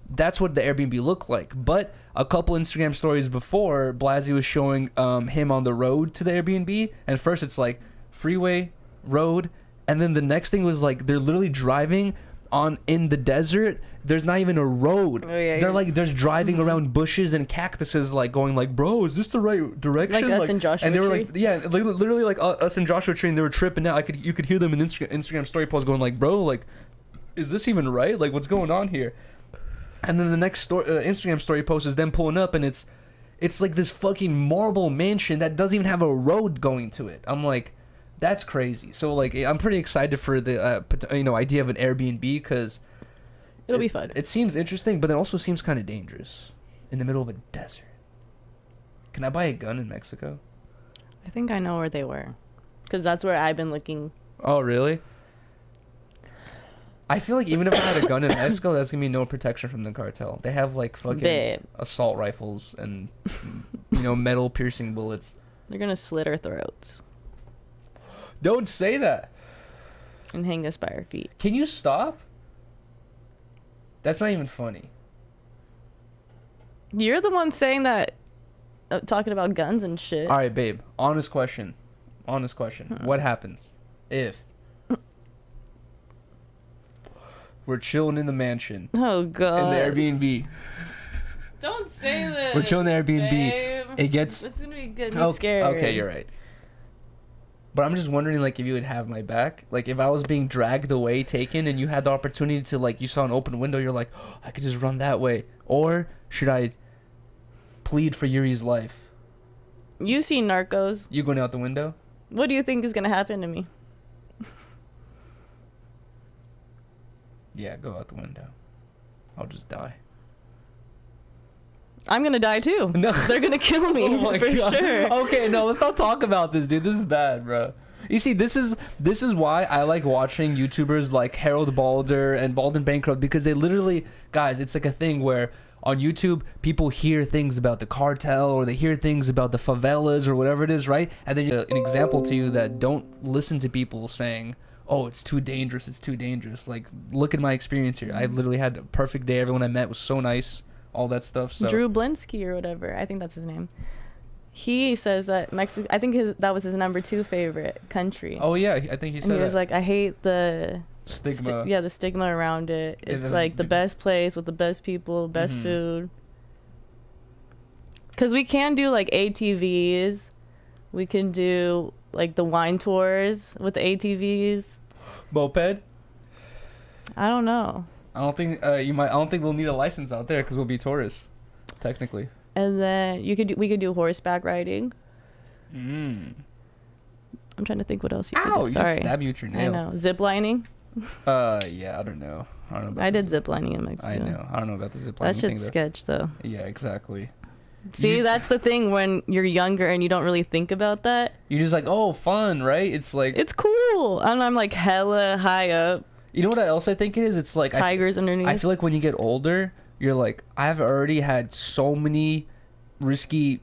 That's what the Airbnb looked like. But a couple Instagram stories before, Blasie was showing him on the road to the Airbnb, and first it's like freeway, road, and then the next thing was like they're literally driving in the desert. There's not even a road. Oh, yeah, they're like there's driving around bushes and cactuses, like going like, bro, is this the right direction? Like us and Joshua and they were Tree? like, yeah, like literally like us and Joshua Tree, and they were tripping out. You could hear them in Instagram story posts going like, bro, like, is this even right? Like, what's going on here? And then the next Instagram story post is them pulling up, and it's like this fucking marble mansion that doesn't even have a road going to it. I'm like, that's crazy. So like, I'm pretty excited for the idea of an Airbnb because It'll be fun. It seems interesting, but it also seems kind of dangerous in the middle of a desert. Can I buy a gun in Mexico? I think I know where they were because that's where I've been looking. Oh, really? I feel like even if I had a gun in Mexico, that's gonna be no protection from the cartel. They have like fucking Babe. assault rifles and metal piercing bullets. They're gonna slit our throats Don't say that. and hang us by our feet. Can you stop? That's not even funny. You're the one saying that, talking about guns and shit. All right, babe. Honest question. What happens if we're chilling in the mansion Oh god. in the Airbnb? Don't say this. We're chilling in the Airbnb. Babe. It gets It's gonna be good. Me okay, scared. okay, you're right. But I'm just wondering, like, if you would have my back. Like, if I was being dragged away, taken, and you had the opportunity to, like, you saw an open window, you're like, oh, I could just run that way. Or should I plead for Yuri's life? You see Narcos. You going out the window? What do you think is gonna happen to me? Yeah, go out the window. I'll just die. I'm gonna die too. No. They're gonna kill me Oh my for God. sure. Okay, no, let's not talk about this, dude. This is bad, bro. You see, this is why I like watching YouTubers like Harold Balder and Bald and Bankrupt, because they literally, guys, it's like a thing where on YouTube people hear things about the cartel or they hear things about the favelas or whatever it is, right? And then an example to you that don't listen to people saying, oh, it's too dangerous, it's too dangerous. Like, look at my experience here. I literally had a perfect day. Everyone I met was so nice, all that stuff. So Drew Blinsky or whatever, I think that's his name. He says that Mexico, I think that was his number 2 favorite country. Oh yeah, I think he said and he was that. like, I hate the Stigma. the stigma around it. Yeah, It's like the best place with the best people, best food. Because we can do like ATVs. We can do like the wine tours with the ATVs. Moped. I don't know. I don't think I don't think we'll need a license out there because we'll be tourists, technically. And then we could do horseback riding. I'm trying to think what else you could Ow! do. You Sorry. just stabbed you with your I nail. know. Zip lining. Yeah, I don't know. About I did this. zip lining in Mexico. I know. I don't know about the zip lining That thing shit's though. sketch though. Yeah, exactly. See, You- that's the thing when you're younger and you don't really think about that. You're just like, oh, fun, right? It's like, It's cool. And I'm like hella high up. you know what else I think it is? It's like Tigers underneath. I feel like when you get older, you're like, I've already had so many risky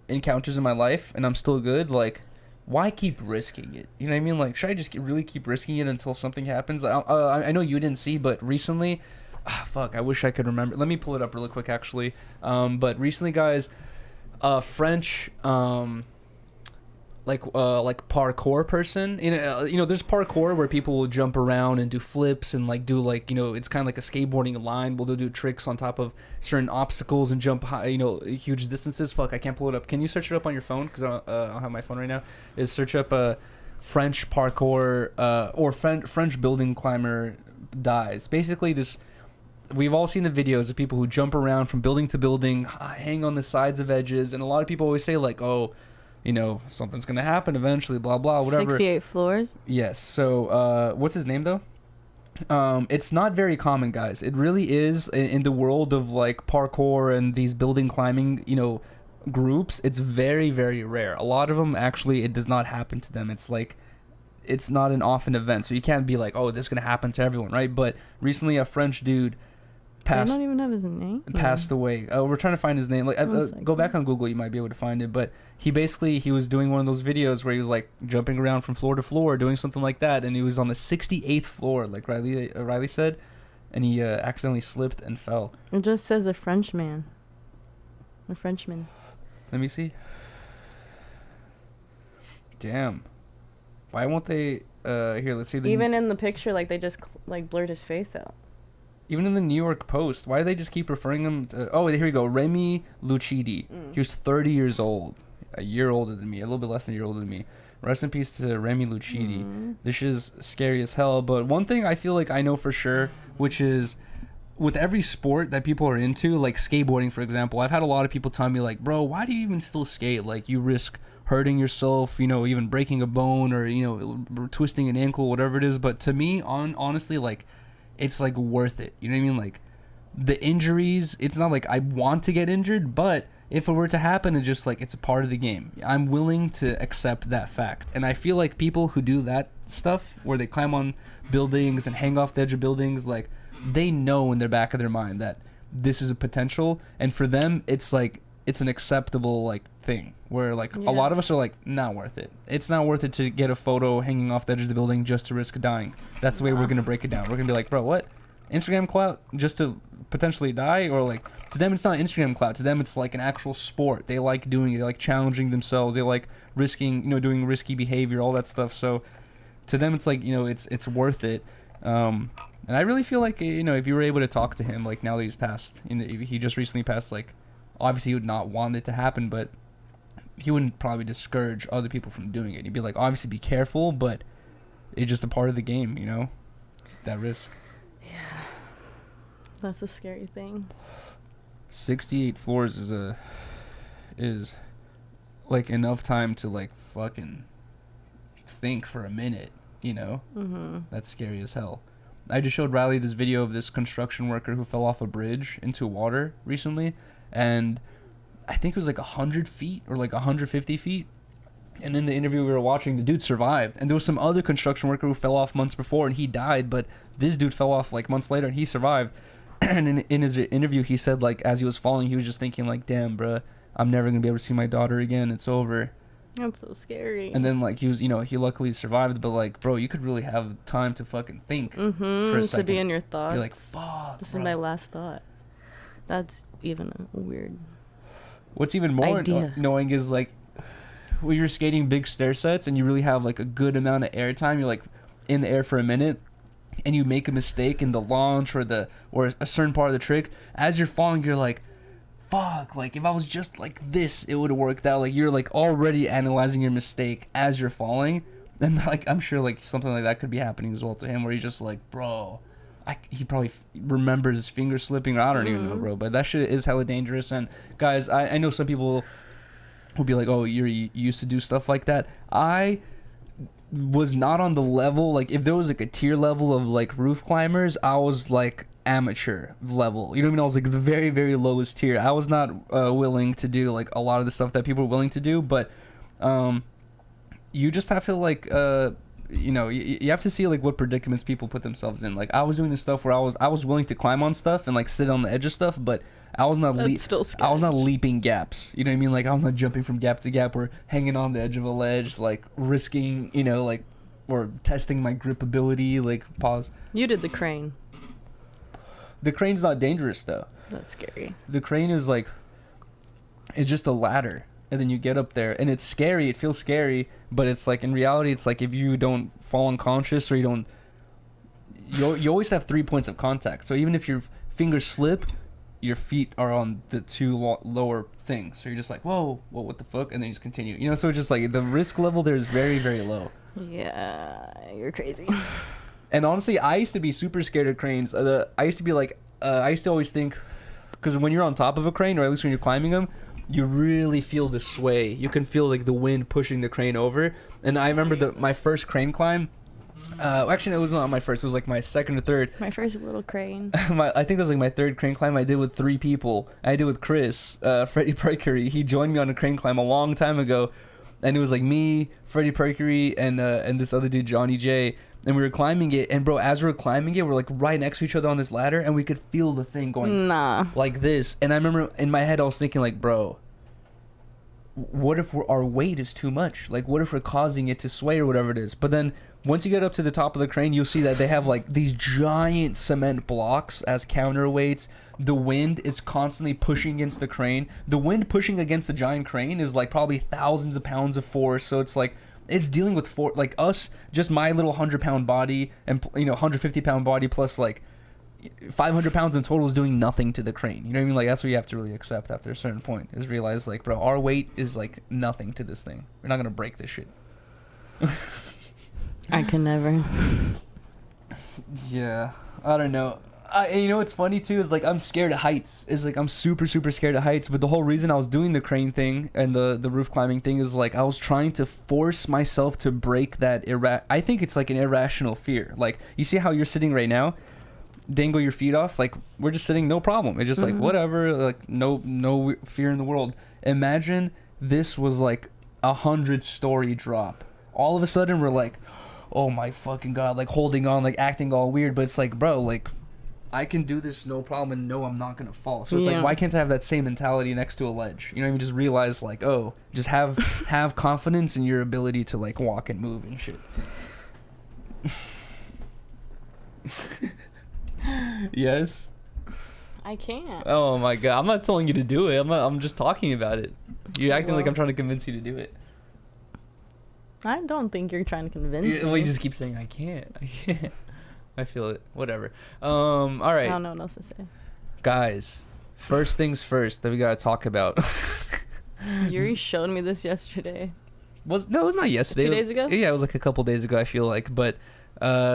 encounters in my life, and I'm still good. Like, why keep risking it? You know what I mean? Like, should I just really keep risking it until something happens? I know you didn't see, but recently, fuck, I wish I could remember. Let me pull it up really quick, actually. But recently, guys, French, like parkour person, there's parkour where people will jump around and do flips and like do like, it's kind of like a skateboarding line. They'll do tricks on top of certain obstacles and jump high, huge distances. Fuck, I can't pull it up. Can you search it up on your phone? Because I don't have my phone right now. Is search up French parkour or French building climber dies. Basically, we've all seen the videos of people who jump around from building to building, hang on the sides of edges, and a lot of people always say like, oh, something's gonna happen eventually, blah blah, whatever. 68 floors. Yes. So, what's his name though? It's not very common, guys. It really is in the world of like parkour and these building climbing, groups. It's very, very rare. A lot of them actually, it does not happen to them. It's like, it's not an often event, so you can't be like, oh, this is gonna happen to everyone, right? But recently, a French dude I don't even have his name. passed away. We're trying to find his name. Like, go back on Google, you might be able to find it. But he was doing one of those videos where he was like jumping around from floor to floor, doing something like that, and he was on the 68th floor, like Rylee said, and he accidentally slipped and fell. It just says a Frenchman. A Frenchman. Let me see. Damn. Why won't they? Here, let's see. Even in the picture, like they just like blurred his face out. Even in the New York Post, why do they just keep referring him to... Oh, here we go. Remy Lucidi. He was 30 years old. A year older than me. A little bit less than a year older than me. Rest in peace to Remy Lucidi. This is scary as hell. But one thing I feel like I know for sure, which is... With every sport that people are into, like skateboarding, for example, I've had a lot of people tell me, like, bro, why do you even still skate? Like, you risk hurting yourself, even breaking a bone or, twisting an ankle, whatever it is. But to me, honestly, like... It's like worth it. You know what I mean? Like the injuries, it's not like I want to get injured, but if it were to happen, it's just like it's a part of the game. I'm willing to accept that fact. And I feel like people who do that stuff, where they climb on buildings and hang off the edge of buildings, like they know in the back of their mind that this is a potential, and for them it's like it's an acceptable like thing, where like a lot of us are like, not worth it. It's not worth it to get a photo hanging off the edge of the building just to risk dying. That's the way we're gonna break it down. We're gonna be like, bro, what? Instagram clout just to potentially die? Or like, to them it's not Instagram clout. To them it's like an actual sport. They like doing it. They like challenging themselves. They like risking, doing risky behavior, all that stuff. So to them it's like, it's worth it. And I really feel like, if you were able to talk to him, like now that he's passed, he just recently passed, like obviously he would not want it to happen, but he wouldn't probably discourage other people from doing it. He'd be like, obviously be careful, but it's just a part of the game, that risk. Yeah, that's a scary thing. 68 floors is like enough time to like fucking think for a minute, That's scary as hell. I just showed Rylee this video of this construction worker who fell off a bridge into water recently, and I think it was like 100 feet or like 150 feet. And in the interview we were watching, the dude survived. And there was some other construction worker who fell off months before and he died, but this dude fell off like months later and he survived. And in his interview, he said like as he was falling, he was just thinking like, damn, bruh, I'm never going to be able to see my daughter again. It's over. That's so scary. And then like he was, he luckily survived, but like, bro, you could really have time to fucking think for a second. To be in your thoughts. You're like, fuck, This bro. is my last thought. That's even a weird What's even more idea. annoying is like when you're skating big stair sets and you really have like a good amount of air time, you're like in the air for a minute and you make a mistake in the launch or a certain part of the trick. As you're falling, you're like, fuck, like if I was just like this, it would have worked out. Like you're like already analyzing your mistake as you're falling. And like I'm sure like something like that could be happening as well to him, where he's just like, bro, he probably remembers his finger slipping, or I don't even know, bro. But that shit is hella dangerous. And guys, I know some people will be like, oh, you used to do stuff like that. I was not on the level, like if there was like a tier level of like roof climbers, I was like amateur level, you know what I mean? I was like the very, very lowest tier. I was not willing to do like a lot of the stuff that people were willing to do, but you just have to like you have to see like what predicaments people put themselves in. Like I was doing this stuff where I was willing to climb on stuff and like sit on the edge of stuff, but I was not I was not leaping gaps. You know what I mean? Like I was not jumping from gap to gap or hanging on the edge of a ledge, like risking, like, or testing my grip ability. Like pause. You did the crane. The crane's not dangerous though. That's scary. The crane is like, it's just a ladder, and then you get up there, and it's scary. It feels scary, but it's like in reality, it's like if you don't fall unconscious or you don't, you always have 3 points of contact. So even if your fingers slip, your feet are on the two lower things. So you're just like, whoa, what the fuck? And then you just continue. So it's just like the risk level there is very, very low. Yeah, you're crazy. And honestly, I used to be super scared of cranes. I used to be like, I used to always think, because when you're on top of a crane, or at least when you're climbing them, you really feel the sway. You can feel like the wind pushing the crane over. And I remember my first crane climb. Actually, it was not my first. It was like my second or third. My first little crane. I think it was like my third crane climb I did with 3 people. I did with Chris, Freddie Perkery. He joined me on a crane climb a long time ago, and it was like me, Freddie Perkery, and this other dude, Johnny J. And we were climbing it, and bro, as we were climbing it, we're like right next to each other on this ladder, and we could feel the thing going like this. And I remember in my head, I was thinking like, bro, what if our weight is too much? Like, what if we're causing it to sway or whatever it is? But then once you get up to the top of the crane, you'll see that they have like these giant cement blocks as counterweights. The wind is constantly pushing against the crane. The wind pushing against the giant crane is like probably thousands of pounds of force. So it's like, it's dealing with like us, just my little 100-pound body and 150-pound body plus like 500 pounds in total is doing nothing to the crane. You know what I mean? Like that's what you have to really accept after a certain point, is realize like, bro, our weight is like nothing to this thing. We're not gonna break this shit. I can never. Yeah, I don't know. And what's funny too is like I'm scared of heights. Is like I'm super scared of heights. But the whole reason I was doing the crane thing and the roof climbing thing is like I was trying to force myself to break that I think it's like an irrational fear. Like you see how you're sitting right now. dangle your feet off, like we're just sitting, no problem. It's just like whatever, like no fear in the world. Imagine this was like 100-story drop. All of a sudden we're like, oh my fucking god, like holding on, like acting all weird, but it's like, bro, like I can do this no problem and no, I'm not gonna fall. So it's like, why can't I have that same mentality next to a ledge? You know what I mean? Just realize like, oh, just have confidence in your ability to like walk and move and shit. Yes. I can't. Oh my god, I'm not telling you to do it. I'm just talking about it. You're acting like I'm trying to convince you to do it. I don't think you're trying to convince me. You just keep saying I can't. I feel it. Whatever. All right. I don't know what else to say. Guys, first things first that we gotta talk about. Yuri showed me this yesterday. No, it was not yesterday. 2 days ago? Yeah, it was like a couple days ago, I feel like. But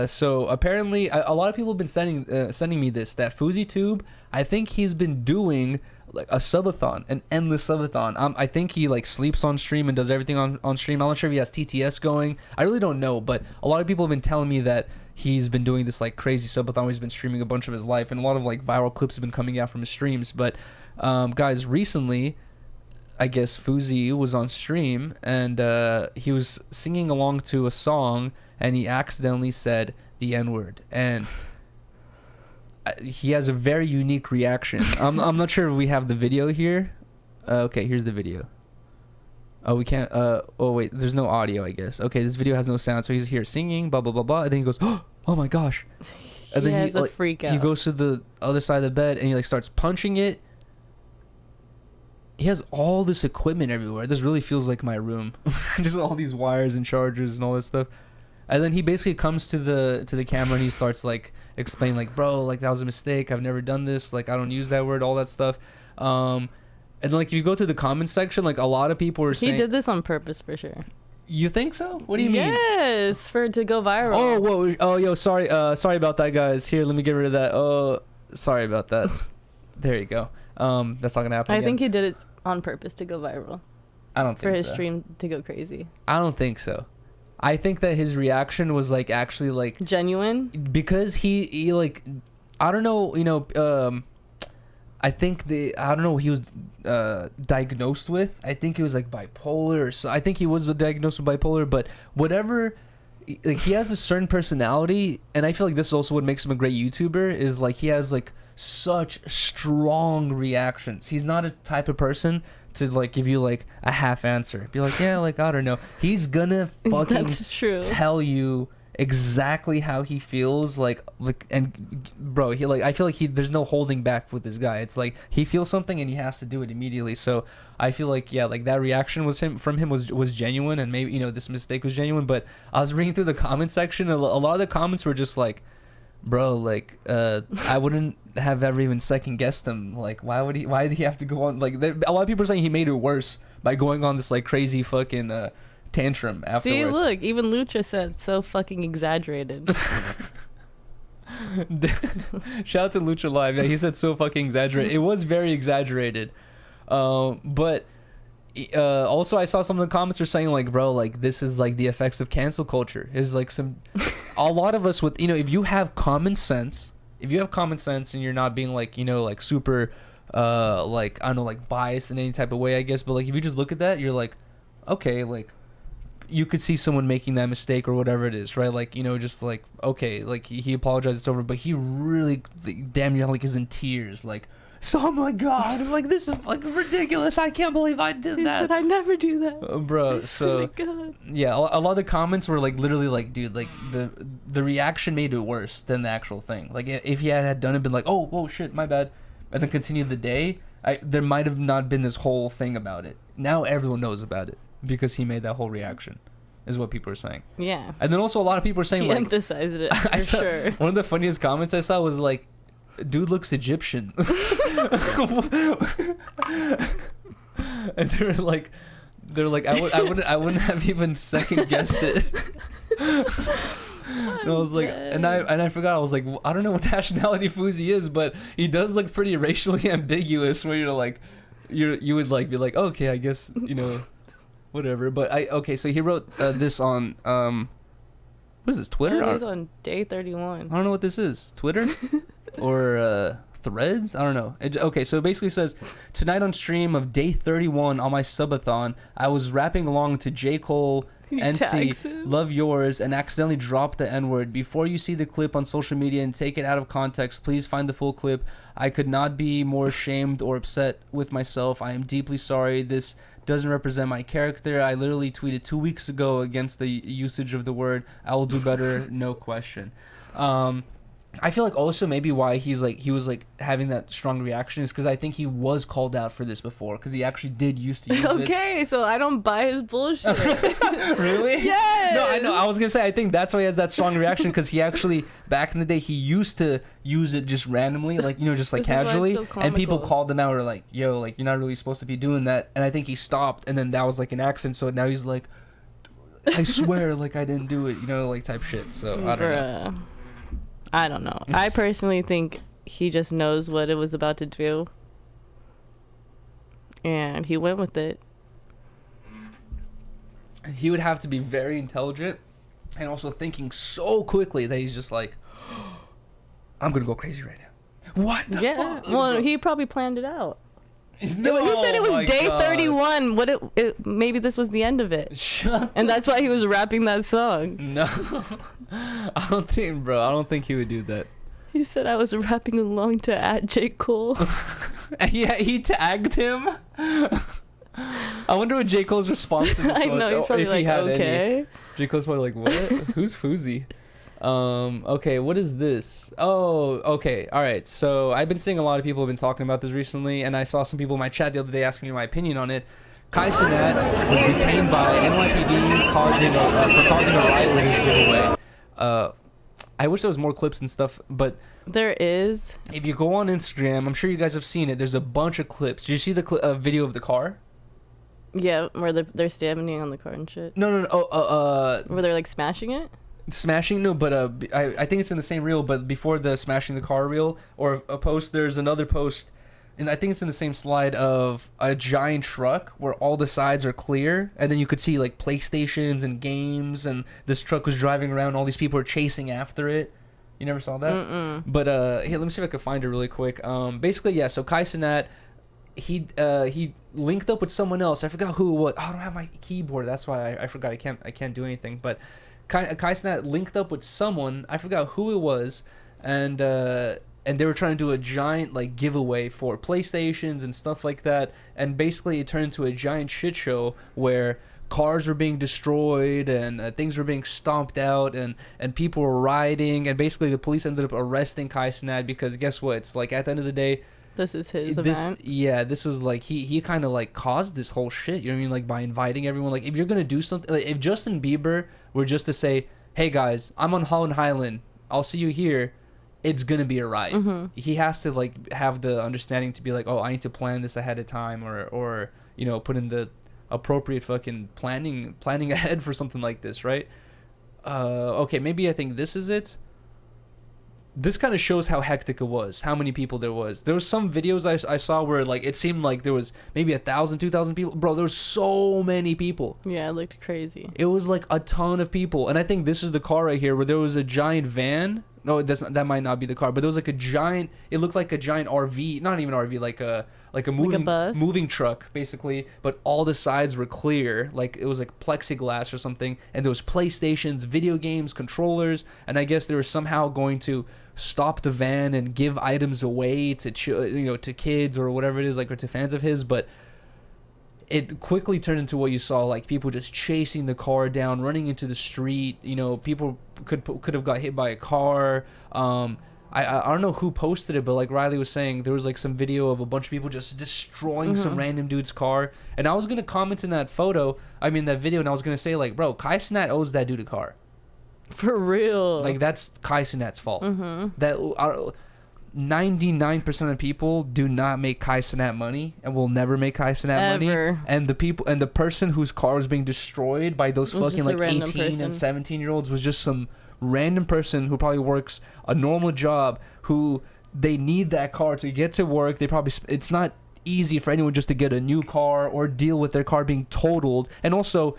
so apparently a lot of people have been sending me this, that Fousey Tube, I think he's been doing like a subathon, an endless subathon. I think he like sleeps on stream and does everything on stream. I'm not sure if he has TTS going. I really don't know, but a lot of people have been telling me that he's been doing this like crazy subathon where he's been streaming a bunch of his life, and a lot of like viral clips have been coming out from his streams. But guys, recently I guess Fousey was on stream and he was singing along to a song and he accidentally said the N-word, and he has a very unique reaction. I'm not sure if we have the video here. Okay, here's the video. Oh, we can't. Oh wait, there's no audio, I guess. Okay, this video has no sound, so he's here singing, blah blah blah blah, and then he goes, oh my gosh, and he then has a like, freak out. he goes to the other side of the bed and he like starts punching it. He has all this equipment everywhere. This really feels like my room. Just all these wires and chargers and all this stuff. And then he basically comes to the camera and he starts like explaining like, bro, like that was a mistake. I've never done this. Like I don't use that word, all that stuff. And then like if you go to the comment section, like a lot of people were saying he did this on purpose for sure. You think so? What do you mean? Yes, for it to go viral. Oh, whoa. Oh, yo, sorry about that, guys. Here, let me get rid of that. Oh, sorry about that. There you go. That's not gonna happen I again. think he did it on purpose to go viral. I don't think for his so. stream to go crazy. I don't think so. I think that his reaction was like actually like genuine, because he like, I don't know, you know, I think I don't know what he was diagnosed with. I think he was like bipolar, or so I think he was diagnosed with bipolar, but whatever, like he has a certain personality, and I feel like this is also what makes him a great YouTuber, is like he has like such strong reactions. He's not a type of person to like give you like a half answer, be like, yeah, like I don't know. He's gonna fucking that's true. tell you exactly how he feels, like and bro, he like, I feel like there's no holding back with this guy. It's like he feels something and he has to do it immediately. So I feel like, yeah, like that reaction was genuine, and maybe, you know, this mistake was genuine. But I was reading through the comment section, a lot of the comments were just like, bro, like I wouldn't have ever even second guessed him. Like why did he have to go on, like a lot of people are saying he made it worse by going on this like crazy fucking tantrum afterwards. See, look, even Lucha said so fucking exaggerated. Shout out to Lucha Live. Yeah, he said so fucking exaggerated. It was very exaggerated. But also I saw some of the comments were saying like, bro, like this is like the effects of cancel culture. Is like a lot of us with, you know, if you have common sense and you're not being like, you know, like super like, I don't know, like biased in any type of way, I guess, but like if you just look at that, you're like, okay, like you could see someone making that mistake or whatever it is, right? Like, you know, just like, okay, like he apologized, it's over, but he really damn near like is in tears, like, so oh my god, I'm like, this is fucking ridiculous, I can't believe I did that. He said, I never do that. Bro, so yeah, a lot of the comments were like literally like, dude, like the reaction made it worse than the actual thing. Like if he had done it, been like, oh shit, my bad, and then continued the day, there might have not been this whole thing about it. Now everyone knows about it because he made that whole reaction, is what people are saying. Yeah. And then also a lot of people are saying, he like, emphasized it for sure. One of the funniest comments I saw was like, dude looks Egyptian. And they're like I wouldn't have even second guessed it. And I was like, and I forgot, I was like, I don't know what nationality Fousey is, but he does look pretty racially ambiguous, where you're like, you would like be like, okay, I guess, you know, whatever. But okay, so he wrote this on what is this, Twitter? He's on day 31. I don't know what this is. Twitter? or threads. I don't know. Okay, so it basically says, tonight on stream of day 31 on my subathon, I was rapping along to J. Cole, NC, Love Yours, and accidentally dropped the N-word. Before you see the clip on social media and take it out of context, please find the full clip. I could not be more ashamed or upset with myself. I am deeply sorry. This doesn't represent my character. I literally tweeted 2 weeks ago against the usage of the word. I will do better, no question. I feel like also maybe why he was like having that strong reaction is because I think he was called out for this before, because he actually did used to use it. Okay, so I don't buy his bullshit. Really? Yes. No, I know. I was gonna say I think that's why he has that strong reaction, because he actually back in the day he used to use it just randomly, like, you know, just like casually, so and people called him out or like, yo, like, you're not really supposed to be doing that, and I think he stopped, and then that was like an accent, so now he's like, I swear, like I didn't do it, you know, like type shit. So I don't know. I don't know. I personally think he just knows what it was about to do, and he went with it. He would have to be very intelligent and also thinking so quickly that he's just like, I'm gonna go crazy right now. What the fuck? Well, he probably planned it out. No, he said it was day 31. Maybe this was the end of it. And that's why he was rapping that song. No. I don't think he would do that. He said I was rapping along to @J. Cole. Yeah, he tagged him. I wonder what J. Cole's response to this was. I know, he's probably like, okay. J. Cole's probably like, what? Who's Fousey? Okay, what is this? Oh, okay, all right. So I've been seeing a lot of people have been talking about this recently, and I saw some people in my chat the other day asking me my opinion on it. Cenat was detained by NYPD for causing a riot with his giveaway. I wish there was more clips and stuff, but there is. If you go on Instagram, I'm sure you guys have seen it. There's a bunch of clips. Did you see the video of the car? Yeah, where they're standing on the car and shit. No. Where they're like smashing it. Smashing, no, but I think it's in the same reel, but before the smashing the car reel or a post, there's another post, and I think it's in the same slide of a giant truck where all the sides are clear, and then you could see like PlayStations and games, and this truck was driving around, all these people are chasing after it. You never saw that? Mm-mm. But here, let me see if I can find it really quick. Basically, yeah, so Cenat, he linked up with someone else. I forgot who it was. Oh, I don't have my keyboard, that's why I forgot. I can't do anything, but Cenat linked up with someone, I forgot who it was, and they were trying to do a giant like giveaway for PlayStations and stuff like that, and basically it turned into a giant shit show where cars were being destroyed and things were being stomped out and people were rioting, and basically the police ended up arresting Cenat because guess what? It's like at the end of the day, this is his event. Yeah, this was like he kind of like caused this whole shit. You know what I mean? Like by inviting everyone. Like if you're gonna do something, like if Justin Bieber were just to say, "Hey guys, I'm on Holland Highland. I'll see you here," it's gonna be a riot. Mm-hmm. He has to like have the understanding to be like, "Oh, I need to plan this ahead of time," or you know, put in the appropriate fucking planning ahead for something like this, right? Okay, maybe I think this is it. This kind of shows how hectic it was, how many people there was. There was some videos I saw where like it seemed like there was maybe 1,000, 2,000 people. Bro, there was so many people. Yeah, it looked crazy. It was like a ton of people. And I think this is the car right here where there was a giant van. No, that might not be the car, but there was like a giant, it looked like a giant RV, not even RV, like a moving truck basically, but all the sides were clear, like it was like plexiglass or something, and there was PlayStations, video games, controllers, and I guess they were somehow going to stop the van and give items away to to kids or whatever it is, like, or to fans of his, but it quickly turned into what you saw, like people just chasing the car down, running into the street. You know, people could have got hit by a car. I don't know who posted it, but like Rylee was saying, there was like some video of a bunch of people just destroying some random dude's car. And I was gonna comment in that video, and I was gonna say like, bro, Cenat owes that dude a car. For real. Like that's Cenat's fault. That 99% of people do not make Cenat money and will never make Cenat money. And the person whose car was being destroyed by those fucking like 18 and 17-year-olds was just some random person who probably works a normal job, who they need that car to get to work. They probably it's not easy for anyone just to get a new car or deal with their car being totaled. And also,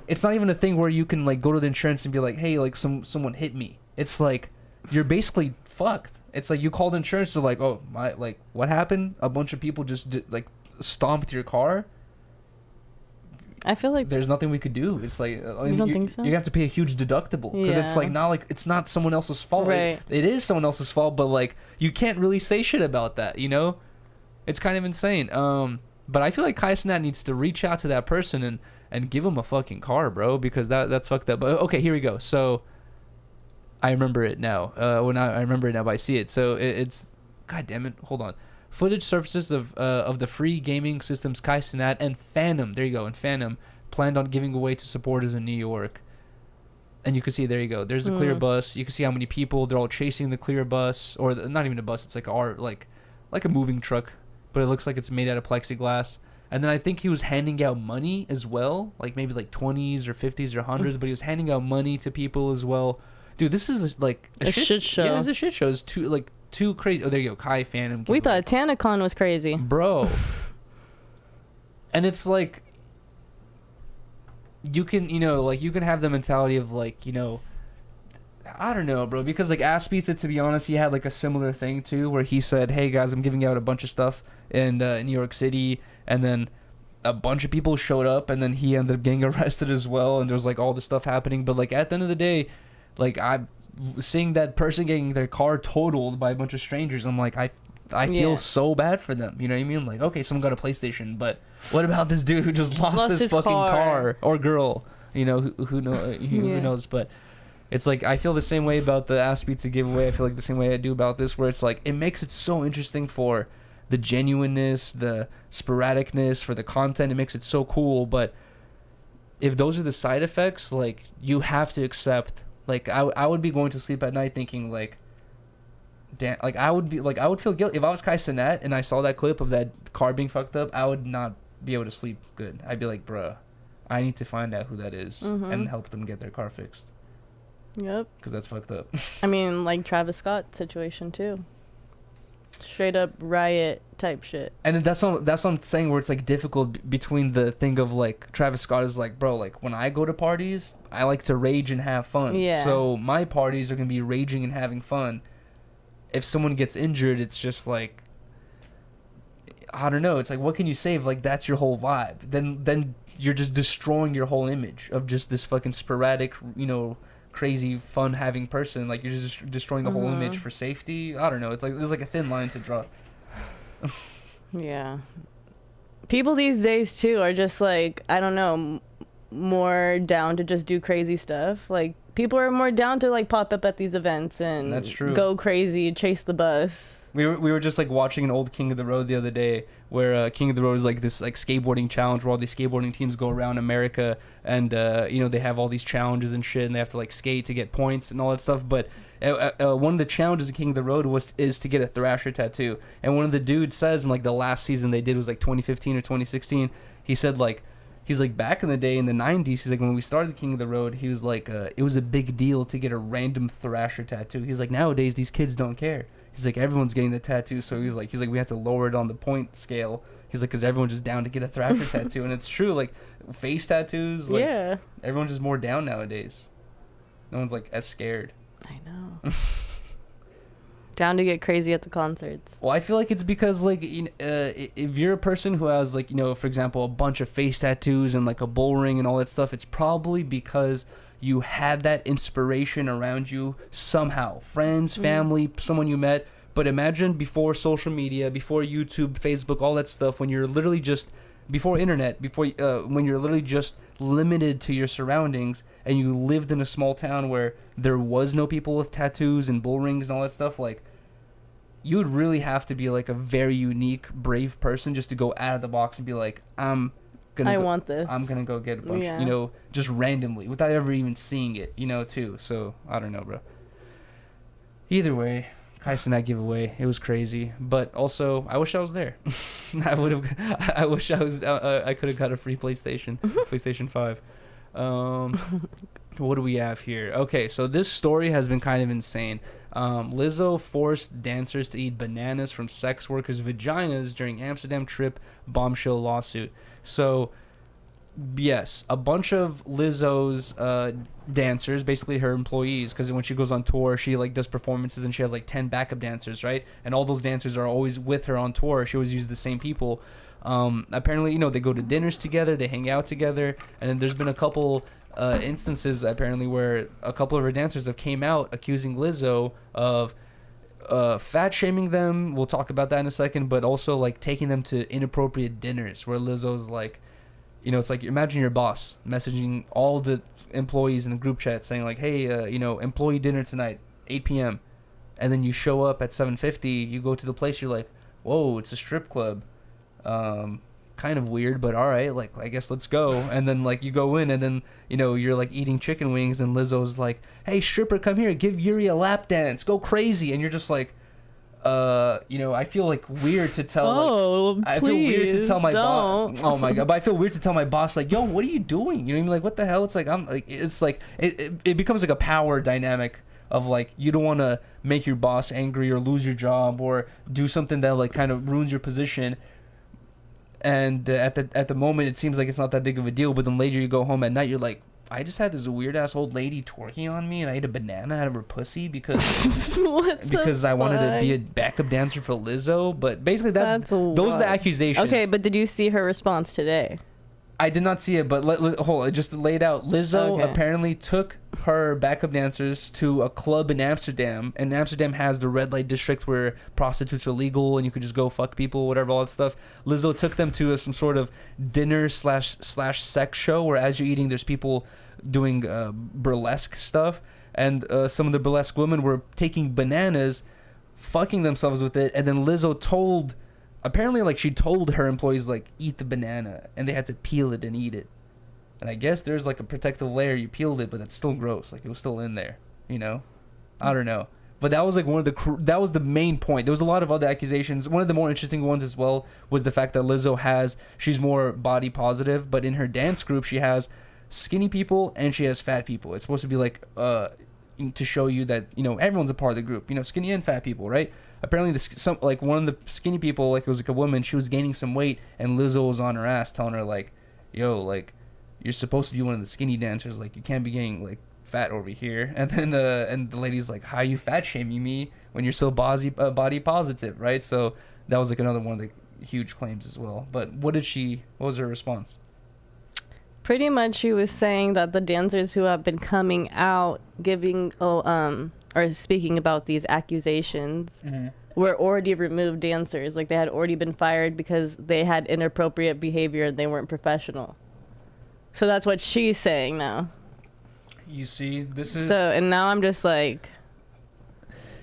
it's not even a thing where you can like go to the insurance and be like, hey, like someone hit me. It's like you're basically fucked. It's like you called insurance to like, oh my, like what happened? A bunch of people just like stomped your car. I feel like There's nothing we could do. It's like you don't think so? You have to pay a huge deductible because it's like not like it's not someone else's fault. Right. It is someone else's fault, but like you can't really say shit about that. You know, it's kind of insane. But I feel like Cenat needs to reach out to that person and give him a fucking car, bro, because that's fucked up. But okay, here we go. So I remember it now. I remember it now, but I see it. So it's God damn it. Hold on. Footage surfaces of the free gaming systems Cenat and Phantom. There you go. And Phantom planned on giving away to supporters in New York. And you can see, there you go. There's the clear bus. You can see how many people. They're all chasing the clear bus, or not even a bus. It's like a moving truck, but it looks like it's made out of plexiglass. And then I think he was handing out money as well, like maybe like 20s or 50s or 100s. But he was handing out money to people as well. Dude, this is like a shit show. Yeah, it's a shit show. It's too crazy. Oh, there you go. Phantom. We thought TanaCon was crazy, bro. And it's like you can have the mentality of like, I don't know, bro, because like Ass Pizza, to be honest, he had like a similar thing too, where he said, hey guys, I'm giving out a bunch of stuff in New York City, and then a bunch of people showed up, and then he ended up getting arrested as well, and there was like all this stuff happening. But like at the end of the day, like I'm seeing that person getting their car totaled by a bunch of strangers, I'm like, I feel so bad for them. You know what I mean? Like, okay, someone got a PlayStation, but what about this dude who just lost his fucking car or girl? Who knows? But it's like I feel the same way about the Ass Pizza giveaway. I feel like the same way I do about this, where it's like it makes it so interesting for the genuineness, the sporadicness, for the content. It makes it so cool. But if those are the side effects, like you have to accept. Like I would be going to sleep at night thinking like, damn, like I would feel guilty if I was Cenat and I saw that clip of that car being fucked up. I would not be able to sleep good. I'd be like, bruh, I need to find out who that is and help them get their car fixed. Yep. Because that's fucked up. I mean, like Travis Scott situation too. Straight up riot type shit. And that's what I'm saying, where it's like difficult between the thing of like Travis Scott is like, bro, like when I go to parties, I like to rage and have fun. Yeah. So my parties are gonna be raging and having fun. If someone gets injured, it's just like, I don't know. It's like, what can you say if like that's your whole vibe? Then you're just destroying your whole image of just this fucking sporadic, crazy fun having person. Like you're just destroying the whole image for safety. I don't know. It's like there's like a thin line to draw. Yeah. People these days too are just like, I don't know, more down to just do crazy stuff. Like people are more down to like pop up at these events and that's true. Go crazy, chase the bus. We were just like watching an old King of the Road the other day, where King of the Road is like this like skateboarding challenge where all these skateboarding teams go around America and they have all these challenges and shit, and they have to like skate to get points and all that stuff. But one of the challenges of King of the Road is to get a Thrasher tattoo. And one of the dudes says in like the last season they did was like 2015 or 2016. He said like, he's like, back in the day in the 90s, he's like, when we started King of the Road, he was like, it was a big deal to get a random Thrasher tattoo. He's like, nowadays these kids don't care. He's like, everyone's getting the tattoo. So he's like, we have to lower it on the point scale. He's like, because everyone's just down to get a Thrasher tattoo. And it's true, like face tattoos, like everyone's just more down nowadays. No one's like as scared. I know. Down to get crazy at the concerts. Well, I feel like it's because like if you're a person who has like, for example, a bunch of face tattoos and like a bull ring and all that stuff, it's probably because you had that inspiration around you somehow. Friends, family, someone you met. But imagine before social media, before YouTube, Facebook, all that stuff, when you're literally just, before internet, when you're literally just limited to your surroundings, and you lived in a small town where there was no people with tattoos and bull rings and all that stuff, like, you would really have to be like a very unique, brave person just to go out of the box and be like, want this. I'm gonna go get a bunch, just randomly without ever even seeing it, too. So I don't know, bro. Either way, Cenat giveaway, it was crazy, but also I wish I was there. I wish I was. I could have got a free PlayStation 5. What do we have here? Okay, so this story has been kind of insane. Lizzo forced dancers to eat bananas from sex workers' vaginas during Amsterdam trip bombshell lawsuit. So Yes, a bunch of Lizzo's dancers, basically her employees, because when she goes on tour, she like does performances and she has like 10 backup dancers, right? And all those dancers are always with her on tour. She always uses the same people. Apparently, they go to dinners together, they hang out together, and then there's been a couple instances apparently where a couple of her dancers have came out accusing Lizzo of fat shaming them. We'll talk about that in a second, but also like taking them to inappropriate dinners where Lizzo's like, it's like, imagine your boss messaging all the employees in the group chat saying like, hey, employee dinner tonight, 8 p.m. And then you show up at 7:50, you go to the place, you're like, whoa, it's a strip club. Kind of weird, but all right, like, I guess let's go. And then like you go in and then, you're like eating chicken wings and Lizzo's like, hey, stripper, come here, give Yuri a lap dance, go crazy. And you're just like, I feel like weird to tell. I feel weird to tell my boss. Oh my god! But I feel weird to tell my boss like, "Yo, what are you doing?" You know what I mean? Like, what the hell? It's like it becomes like a power dynamic of like you don't want to make your boss angry or lose your job or do something that like kind of ruins your position. And at the moment, it seems like it's not that big of a deal. But then later, you go home at night, you're like, I just had this weird ass old lady twerking on me, and I ate a banana out of her pussy because I wanted to be a backup dancer for Lizzo. But basically, those are the accusations. Okay, but did you see her response today? I did not see it, but hold on, just laid out. Lizzo apparently took her backup dancers to a club in Amsterdam, and Amsterdam has the red light district where prostitutes are legal and you could just go fuck people, whatever, all that stuff. Lizzo took them to some sort of dinner slash sex show where as you're eating, there's people doing burlesque stuff, and some of the burlesque women were taking bananas, fucking themselves with it, and then Lizzo told her employees like, eat the banana, and they had to peel it and eat it. And I guess there's like a protective layer, you peeled it, but it's still gross, like it was still in there, I don't know. But that was like that was the main point. There was a lot of other accusations. One of the more interesting ones as well was the fact that Lizzo she's more body positive, but in her dance group she has skinny people and she has fat people. It's supposed to be like to show you that everyone's a part of the group, skinny and fat people, right? Apparently one of the skinny people, like it was like a woman, she was gaining some weight and Lizzo was on her ass telling her like, yo, like you're supposed to be one of the skinny dancers, like you can't be getting like fat over here. And then and the lady's like, how are you fat shaming me when you're so body positive, right? So that was like another one of the huge claims as well. But what was her response? Pretty much she was saying that the dancers who have been coming out or speaking about these accusations were already removed dancers. Like they had already been fired because they had inappropriate behavior and they weren't professional. So that's what she's saying now. You see, this is... So, and now I'm just like,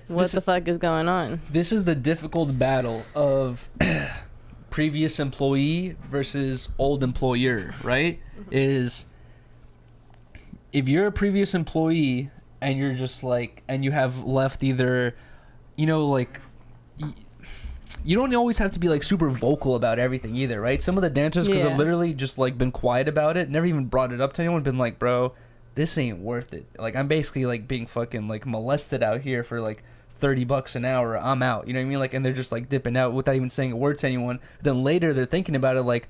what the fuck is going on? This is the difficult battle of previous employee versus old employer, right? Is if you're a previous employee and you're just like, and you have left either, like, you don't always have to be like super vocal about everything either, right? Some of the dancers, because have literally just like been quiet about it, never even brought it up to anyone, been like, bro, this ain't worth it. Like, I'm basically like being fucking like molested out here for like $30 an hour. I'm out. You know what I mean? Like, and they're just like dipping out without even saying a word to anyone. Then later they're thinking about it like,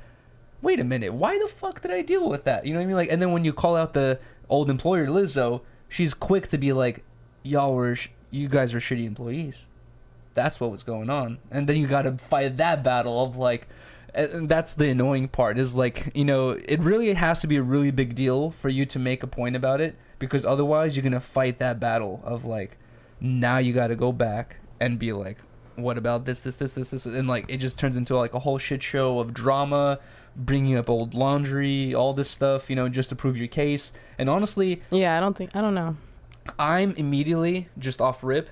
wait a minute, why the fuck did I deal with that? You know what I mean? Like, and then when you call out the old employer, Lizzo, she's quick to be like, you guys are shitty employees. That's what was going on. And then you got to fight that battle of like, and that's the annoying part is like, it really has to be a really big deal for you to make a point about it, because otherwise you're going to fight that battle of like, now you got to go back and be like, what about this, and like it just turns into like a whole shit show of drama, bringing up old laundry, all this stuff, just to prove your case. And honestly, I don't know. I'm immediately just off rip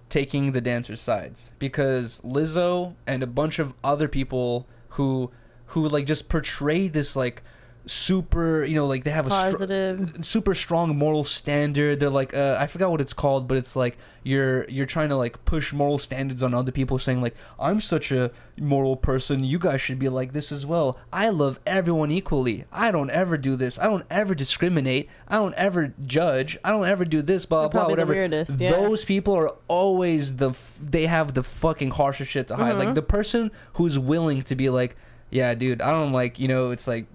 taking the dancers' sides, because Lizzo and a bunch of other people who like just portray this like super, like they have a super strong moral standard. They're like, I forgot what it's called, but it's like you're trying to like push moral standards on other people, saying like, I'm such a moral person, you guys should be like this as well. I love everyone equally. I don't ever do this. I don't ever discriminate. I don't ever judge. I don't ever do this, blah blah, whatever. The weirdest, yeah. Those people are always they have the fucking harshest shit to hide. Like the person who's willing to be like, yeah, dude, I don't like, it's like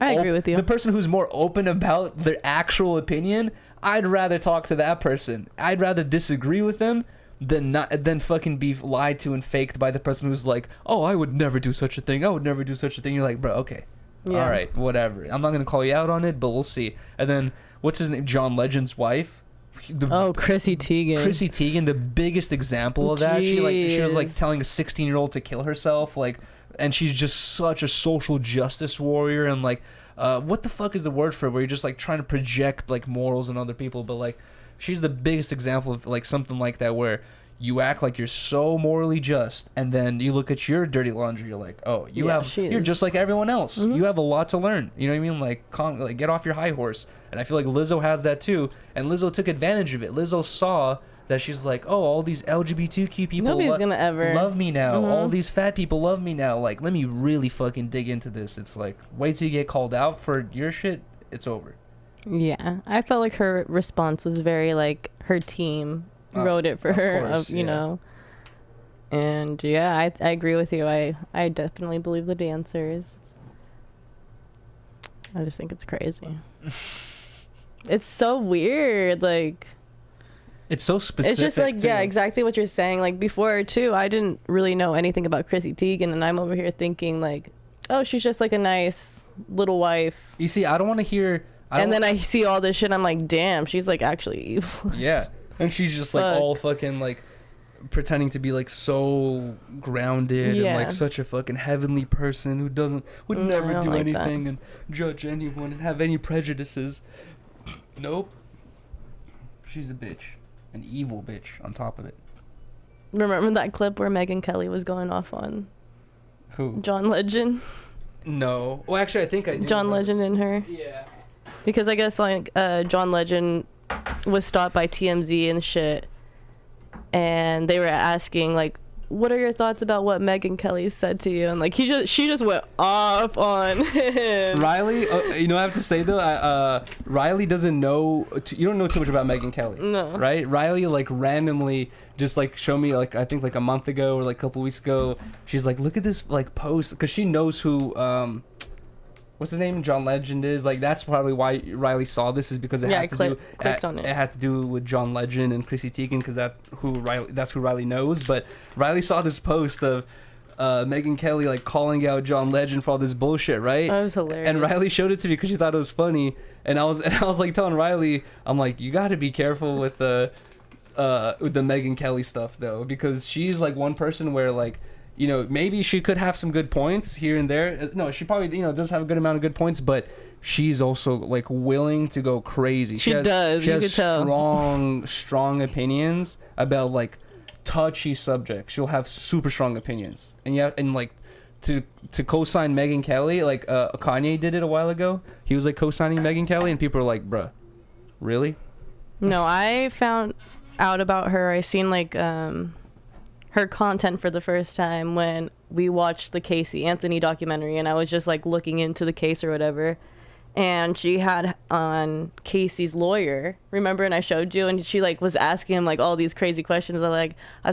I agree with you. The person who's more open about their actual opinion, I'd rather talk to that person. I'd rather disagree with them than fucking be lied to and faked by the person who's like, oh, I would never do such a thing. I would never do such a thing. You're like, bro, okay. Yeah. All right, whatever. I'm not going to call you out on it, but we'll see. And then, what's his name? John Legend's wife. Chrissy Teigen. Chrissy Teigen, the biggest example of that. She was like Jeez. telling a 16-year-old to kill herself, like, and she's just such a social justice warrior, and like, what the fuck is the word for it? Where you're just like trying to project like morals on other people, but like, she's the biggest example of like something like that where you act like you're so morally just, and then you look at your dirty laundry, you're like, oh, you're just like everyone else. Mm-hmm. You have a lot to learn. You know what I mean? Like get off your high horse. And I feel like Lizzo has that too, and Lizzo took advantage of it. Lizzo saw that she's like, oh, all these LGBTQ people Nobody's gonna ever love me now. Mm-hmm. All these fat people love me now. Like, let me really fucking dig into this. It's like, wait till you get called out for your shit, it's over. Yeah, I felt like her response was very like her team wrote it for her, course, you know. And yeah, I agree with you. I definitely believe the dancers. I just think it's crazy. It's so weird, like it's so specific. it's just like too. yeah, exactly what you're saying. Like before too, I didn't really know anything about Chrissy Teigen, and I'm over here thinking like, oh, she's just like a nice little wife. You see, I don't want to hear. And then I see all this shit, I'm like, damn, she's like actually evil. Yeah, and she's just like all fucking like pretending to be like so grounded and like such a fucking heavenly person who would never do like anything and judge anyone and have any prejudices. Nope. She's a bitch. An evil bitch on top of it. Remember that clip where Megyn Kelly was going off on Who? John Legend? No. Well, actually, I think I did. John Legend and her. Yeah. Because I guess like John Legend was stopped by TMZ and shit, and they were asking like, what are your thoughts about what Megyn Kelly said to you? And like she just went off on him. Rylee, you know what I have to say though, Rylee doesn't know. You don't know too much about Megyn Kelly. No. Right? Rylee like randomly just like showed me like I think like a month ago or like a couple weeks ago. She's like, look at this like post, because she knows who what's his name, John Legend is. Like that's probably why Rylee saw this, is because it had to clicked on it. It had to do with John Legend and Chrissy Teigen, because that's who Rylee knows. But Rylee saw this post of Megyn Kelly like calling out John Legend for all this bullshit, right? That was hilarious. And Rylee showed it to me because she thought it was funny, and I was like telling Rylee, I'm like, you got to be careful with the Megyn Kelly stuff though, because she's like one person where like, you know, maybe she could have some good points here and there. No, she probably, you know, does have a good amount of good points, but she's also like willing to go crazy. She has strong opinions about like touchy subjects. She'll have super strong opinions, and like to co-sign Megyn Kelly, like Kanye did it a while ago. He was like co-signing Megyn Kelly, and people were like, "Bruh, really?" No, I found out about her. I seen like her content for the first time when we watched the Casey Anthony documentary, and I was just like looking into the case or whatever, and she had on Casey's lawyer, remember, and I showed you, and she like was asking him like all these crazy questions. I was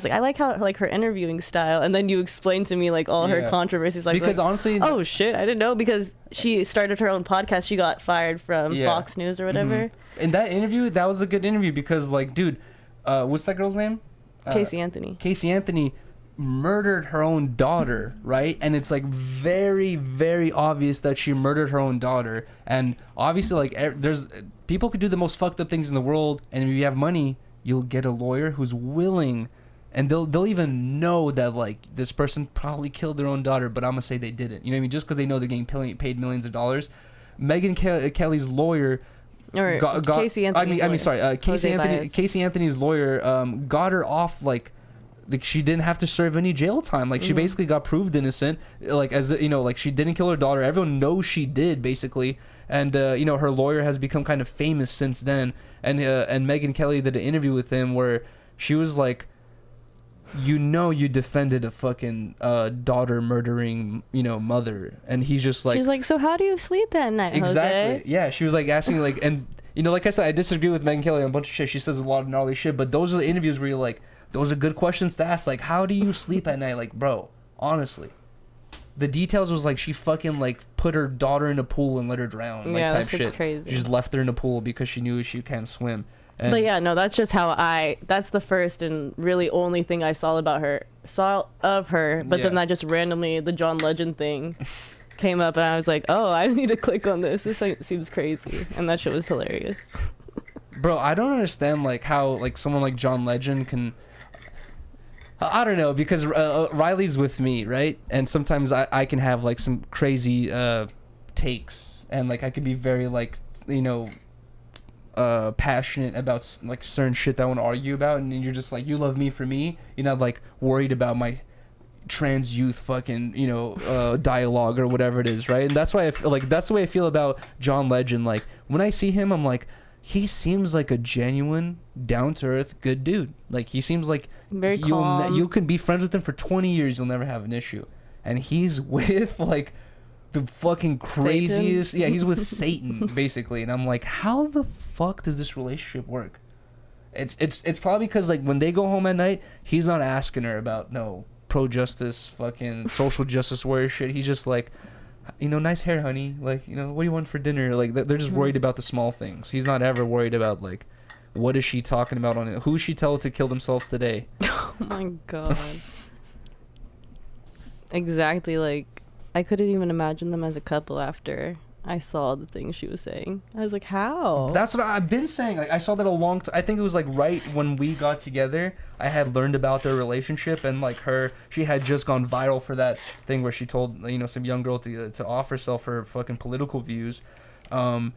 like I like how like her interviewing style, and then you explained to me like all her controversies, like, because honestly, oh shit, I didn't know, because she started her own podcast. She got fired from Fox News or whatever. Mm-hmm. In that interview, that was a good interview, because like, dude, what's that girl's name? Casey Anthony. Casey Anthony murdered her own daughter, right? And it's like very, very obvious that she murdered her own daughter. And obviously, like, there's people could do the most fucked up things in the world, and if you have money, you'll get a lawyer who's willing, and they'll even know that like this person probably killed their own daughter, but I'm gonna say they didn't. You know what I mean? Just because they know they're getting paid millions of dollars. Megyn Kelly's lawyer. Casey Anthony's lawyer. Casey Anthony's lawyer got her off like she didn't have to serve any jail time. Like she basically got proved innocent. Like, as you know, like she didn't kill her daughter. Everyone knows she did, basically. And you know, her lawyer has become kind of famous since then. And Megyn Kelly did an interview with him where she was like, you know, you defended a fucking daughter murdering, you know, mother. And he's just like, she's like, so how do you sleep at night, exactly, Jose? yeah. She was like asking like, and you know, like I said, I disagree with Megyn Kelly on a bunch of shit. She says a lot of gnarly shit, but those are the interviews where you're like, those are good questions to ask. Like, how do you sleep at night? Like, bro, honestly, the details was like she fucking like put her daughter in a pool and let her drown, like type shit. Crazy. She just left her in a pool because she knew she can't swim. And but yeah, no, that's just how that's the first and really only thing I saw of her. But then that just randomly, the John Legend thing came up and I was like, oh, I need to click on this. This seems crazy. And that shit was hilarious. Bro, I don't understand like how like someone like John Legend can... I don't know, because Riley's with me, right? And sometimes I can have like some crazy takes, and like I could be very like, you know, passionate about like certain shit that I want to argue about, and you're just like, you love me for me, you're not like worried about my trans youth fucking, you know, dialogue or whatever it is, right? And that's why I feel like that's the way I feel about John Legend. Like when I see him, I'm like, he seems like a genuine, down-to-earth, good dude. Like, he seems like very calm. You can be friends with him for 20 years, you'll never have an issue. And he's with, like, the fucking craziest... Satan? Yeah, he's with Satan, basically. And I'm like, how the fuck does this relationship work? It's probably because, like, when they go home at night, he's not asking her about, no, pro-justice, fucking social justice warrior shit. He's just like... You know, nice hair, honey. Like, you know, what do you want for dinner? Like, they're just worried about the small things. He's not ever worried about, like, what is she talking about on it? Who she tell to kill themselves today? Oh my god. Exactly. Like, I couldn't even imagine them as a couple after I saw the things she was saying. I was like, how? That's what I've been saying. Like, I saw that a long time. I think it was like right when we got together. I had learned about their relationship, and like she had just gone viral for that thing where she told, you know, some young girl to off herself for fucking political views, and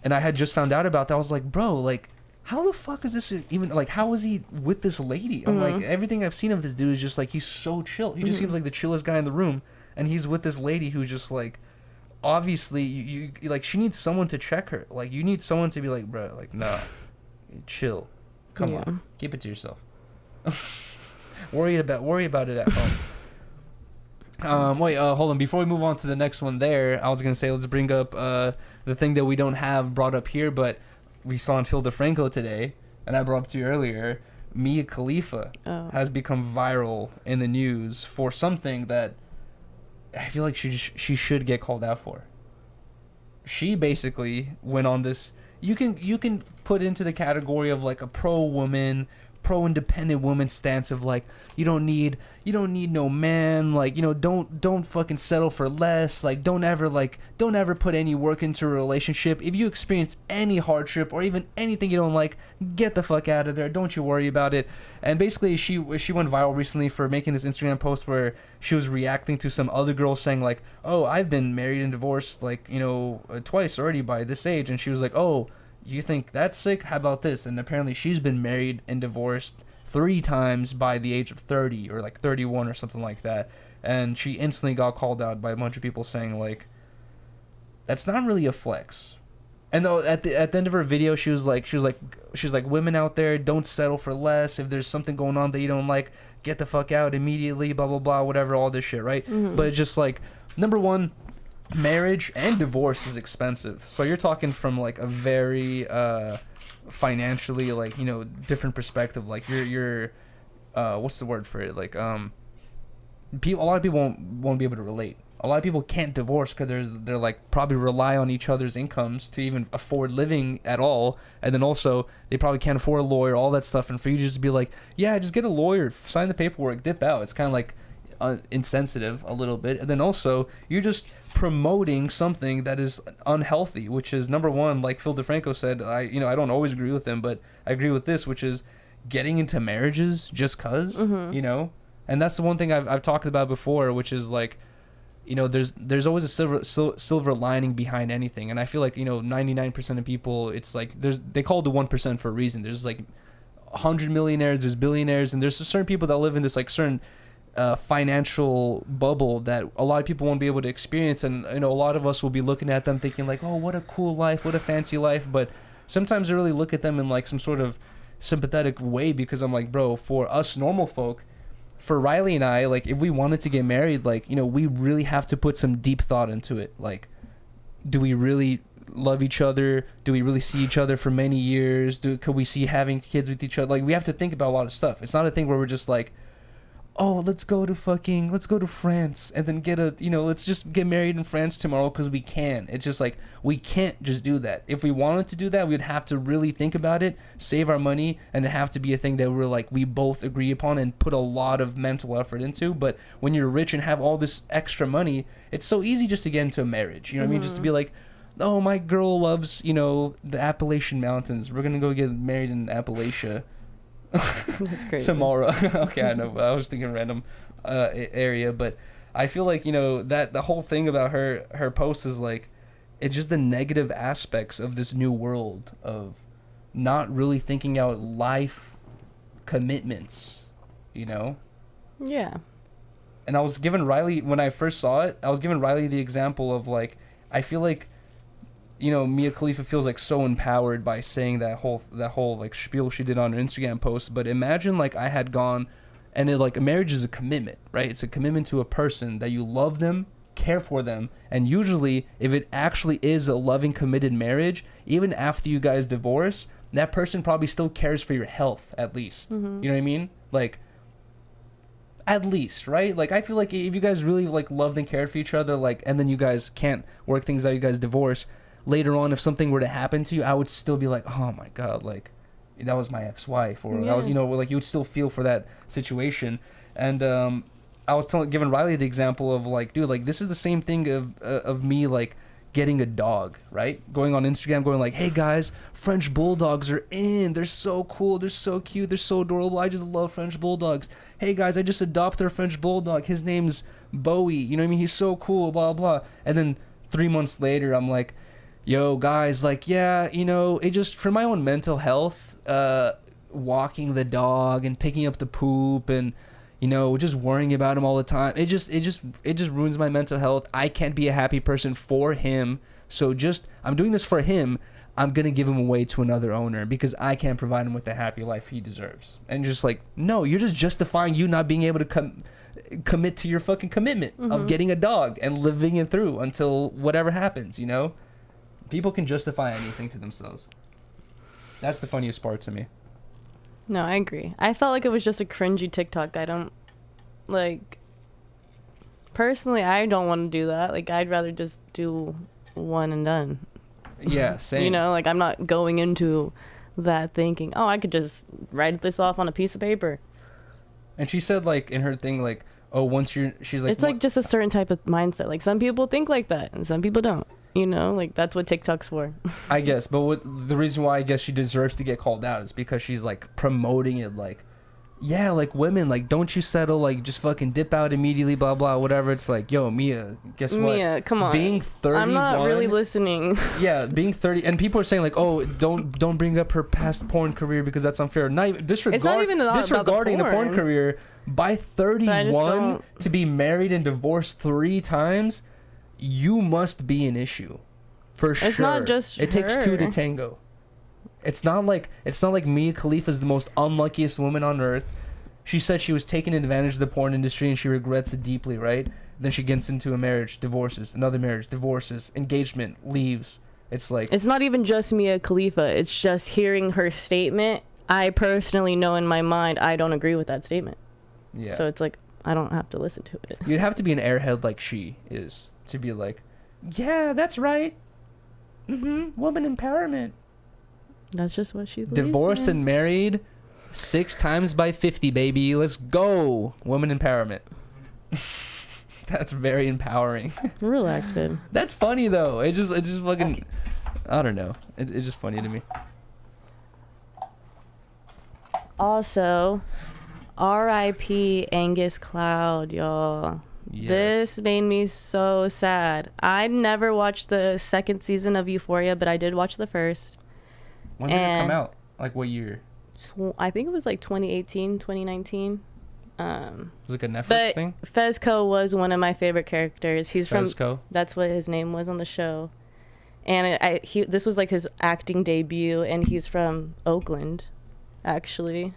I had just found out about that. I was like, bro, like, how the fuck is this even, like, how is he with this lady? I'm like, everything I've seen of this dude is just like, he's so chill. He just seems like the chillest guy in the room, and he's with this lady who's just like, obviously you like, she needs someone to check her. Like, you need someone to be like, bro, like, nah, chill, come on, keep it to yourself. worry about it at home. Wait, hold on, before we move on to the next one there, I was gonna say, let's bring up the thing that we don't have brought up here, but we saw in Phil DeFranco today, and I brought up to you earlier. Mia Khalifa has become viral in the news for something that I feel like she should get called out for. She basically went on this, you can put into the category of like a pro-independent woman stance of like, you don't need no man, like, you know, don't fucking settle for less, like, don't ever put any work into a relationship. If you experience any hardship or even anything you don't like, get the fuck out of there, don't you worry about it. And basically she went viral recently for making this Instagram post where she was reacting to some other girl saying like, oh, I've been married and divorced, like, you know, twice already by this age, and she was like, oh, you think that's sick? How about this? And apparently she's been married and divorced 3 times by the age of 30 or like 31 or something like that. And she instantly got called out by a bunch of people saying like, that's not really a flex. And though at the end of her video, she was like, women out there, don't settle for less. If there's something going on that you don't like, get the fuck out immediately, blah, blah, blah, whatever, all this shit, right? But it's just like, number one, marriage and divorce is expensive. So you're talking from like a very financially, like, you know, different perspective. Like you're what's the word for it? Like a lot of people won't be able to relate. A lot of people can't divorce because they're like probably rely on each other's incomes to even afford living at all, and then also they probably can't afford a lawyer, all that stuff. And for you to just be like, yeah, just get a lawyer, sign the paperwork, dip out, it's kind of like insensitive a little bit. And then also you're just promoting something that is unhealthy, which is, number one, like Phil DeFranco said, I don't always agree with him, but I agree with this, which is getting into marriages just cause, you know. And that's the one thing I've talked about before, which is like, you know, there's always a silver lining behind anything. And I feel like, you know, 99% of people, it's like they call it the 1% for a reason. There's like 100 millionaires, there's billionaires, and there's certain people that live in this like certain financial bubble that a lot of people won't be able to experience. And, you know, a lot of us will be looking at them thinking like, oh, what a cool life, what a fancy life. But sometimes I really look at them in like some sort of sympathetic way, because I'm like, bro, for us normal folk, for Rylee and I, like, if we wanted to get married, like, you know, we really have to put some deep thought into it. Like, do we really love each other? Do we really see each other for many years? Could we see having kids with each other? Like, we have to think about a lot of stuff. It's not a thing where we're just like, oh, let's go to France and then let's just get married in France tomorrow because we can. It's just like, we can't just do that. If we wanted to do that, we'd have to really think about it, save our money, and it have to be a thing that we both agree upon and put a lot of mental effort into. But when you're rich and have all this extra money, it's so easy just to get into a marriage. You know what I mean? Just to be like, oh, my girl loves, the Appalachian Mountains. We're going to go get married in Appalachia. That's crazy. Tomorrow. Okay, I know. I was thinking random area, but I feel like, that the whole thing about her post is like, it's just the negative aspects of this new world of not really thinking out life commitments, Yeah. And I was giving Rylee, when I first saw it, I was giving Rylee the example of like, I feel like, Mia Khalifa feels like so empowered by saying that whole like spiel she did on her Instagram post. But imagine like I had gone, and it like a marriage is a commitment, right? It's a commitment to a person that you love them, care for them, and usually if it actually is a loving, committed marriage, even after you guys divorce, that person probably still cares for your health at least. Mm-hmm. You know what I mean? Like, at least, right? Like I feel like if you guys really like loved and cared for each other, like, and then you guys can't work things out, you guys divorce. Later on, if something were to happen to you, I would still be like, oh my God, like, that was my ex-wife, or that was, like you would still feel for that situation. And I was giving Rylee the example of like, dude, like this is the same thing of me like getting a dog, right? Going on Instagram, going like, hey guys, French bulldogs are in. They're so cool. They're so cute. They're so adorable. I just love French bulldogs. Hey guys, I just adopted a French bulldog. His name's Bowie. You know what I mean? He's so cool, blah, blah. And then 3 months later, I'm like, yo guys, like, yeah, it just, for my own mental health, walking the dog and picking up the poop and just worrying about him all the time, it just ruins my mental health. I can't be a happy person for him, so I'm doing this for him. I'm gonna give him away to another owner because I can't provide him with the happy life he deserves. And just like, no, you're just justifying you not being able to commit to your fucking commitment of getting a dog and living it through until whatever happens. People can justify anything to themselves. That's the funniest part to me. No, I agree. I felt like it was just a cringy TikTok. I don't, like, personally, I don't want to do that. Like, I'd rather just do one and done. Yeah, same. Like, I'm not going into that thinking, oh, I could just write this off on a piece of paper. And she said, like, in her thing, like, oh, she's like... It's, like, just a certain type of mindset. Like, some people think like that, and some people don't. Like, that's what TikTok's for. I guess, but the reason why I guess she deserves to get called out is because she's, like, promoting it, like, yeah, like, women, like, don't you settle, like, just fucking dip out immediately, blah, blah, whatever. It's like, yo, Mia, guess what? Mia, come on. Being 31... I'm not really listening. Yeah, being 30... And people are saying, like, oh, don't bring up her past porn career because that's unfair. Disregarding the porn career, by 31, to be married and divorced 3 times... You must be an issue, for sure. It's not just it takes 2 to tango. It's not like Mia Khalifa is the most unluckiest woman on earth. She said she was taking advantage of the porn industry and she regrets it deeply, right? Then she gets into a marriage, divorces, another marriage, divorces, engagement, leaves. It's like, it's not even just Mia Khalifa. It's just hearing her statement. I personally know in my mind I don't agree with that statement. Yeah. So it's like I don't have to listen to it. You'd have to be an airhead like she is. To be like, yeah, that's right. Woman empowerment. That's just what she believes. Divorced and married 6 times by 50, baby. Let's go. Woman empowerment. That's very empowering. Relax, babe. That's funny though. It just fucking, I don't know. It's just funny to me. Also, R.I.P. Angus Cloud, y'all. Yes. This made me so sad. I never watched the 2nd season of Euphoria, but I did watch the first. When did it come out? Like what year? I think it was like 2018, 2019. Was it like a Netflix thing? Fezco was one of my favorite characters. He's Fezco? From... That's what his name was on the show. And this was like his acting debut, and he's from Oakland, actually.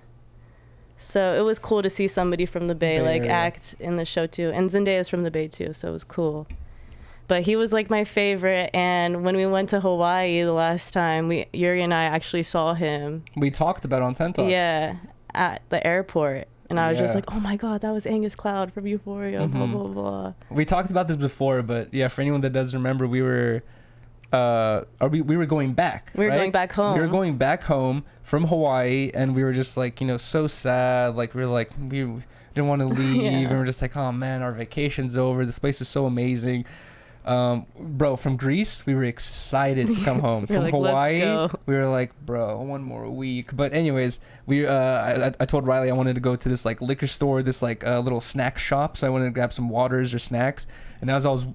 So it was cool to see somebody from the Bay like act in the show too. And Zendaya's from the Bay too, so it was cool. But he was like my favorite, and when we went to Hawaii the last time, Yuri and I actually saw him. We talked about it on 10 Talks. Yeah, at the airport. And I was just Yeah. like, oh my God, that was Angus Cloud from Euphoria, blah, blah, blah. We talked about this before, but yeah, for anyone that does remember, we were we were going back. We were right? going back home. We were going back home from Hawaii, and we were just like, so sad. Like we didn't want to leave, Yeah. and we're just like, oh man, our vacation's over. This place is so amazing. Bro, from Greece, we were excited to come home. From like, Hawaii, let's go. we were like, bro, one more week. But anyways, I told Rylee I wanted to go to this like liquor store, this like little snack shop. So I wanted to grab some waters or snacks. And as I was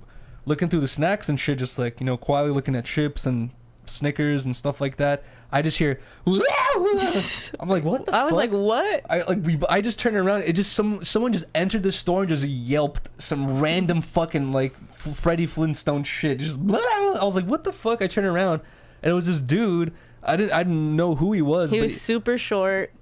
looking through the snacks and shit, just like, quietly looking at chips and Snickers and stuff like that, I just hear I'm like, what the fuck? I was like, what? I just turned around. It just someone just entered the store and just yelped some random fucking like Freddie Flintstone shit. Just I was like, what the fuck? I turned around and it was this dude. I didn't know who he was. He was super short.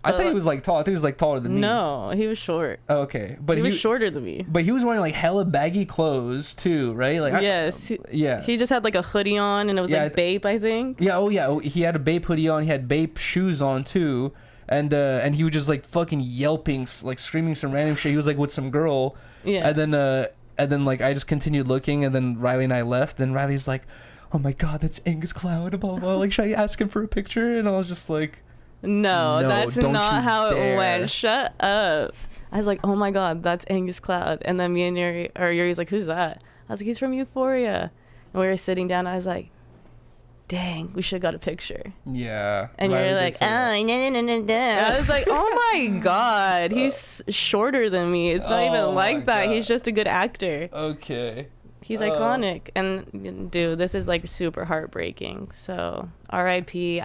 I thought he was like tall. I think he was like taller than me. No, he was short. Oh, okay, but he was shorter than me. But he was wearing like hella baggy clothes too, right? Like yes. Yeah. He just had like a hoodie on, and it was like Bape, I think. Yeah. Oh yeah. He had a Bape hoodie on. He had Bape shoes on too, and he was just like fucking yelping, like screaming some random shit. He was like with some girl. Yeah. And then like I just continued looking, and then Rylee and I left. And Riley's like, "Oh my God, that's Angus Cloud." Blah, blah, blah. Like, should I ask him for a picture? And I was just like, No, that's don't not you how dare. it went. Shut up. I was like, oh my God, that's Angus Cloud. And then me and Yuri's like, who's that? I was like, he's from Euphoria. And we were sitting down. I was like, dang, we should have got a picture. yeah. And Riley you're did like, say that. no. I was like, oh my God, he's shorter than me. It's not Oh even my like that. God. He's just a good actor. Okay. He's iconic. And dude, this is like super heartbreaking. So R.I.P.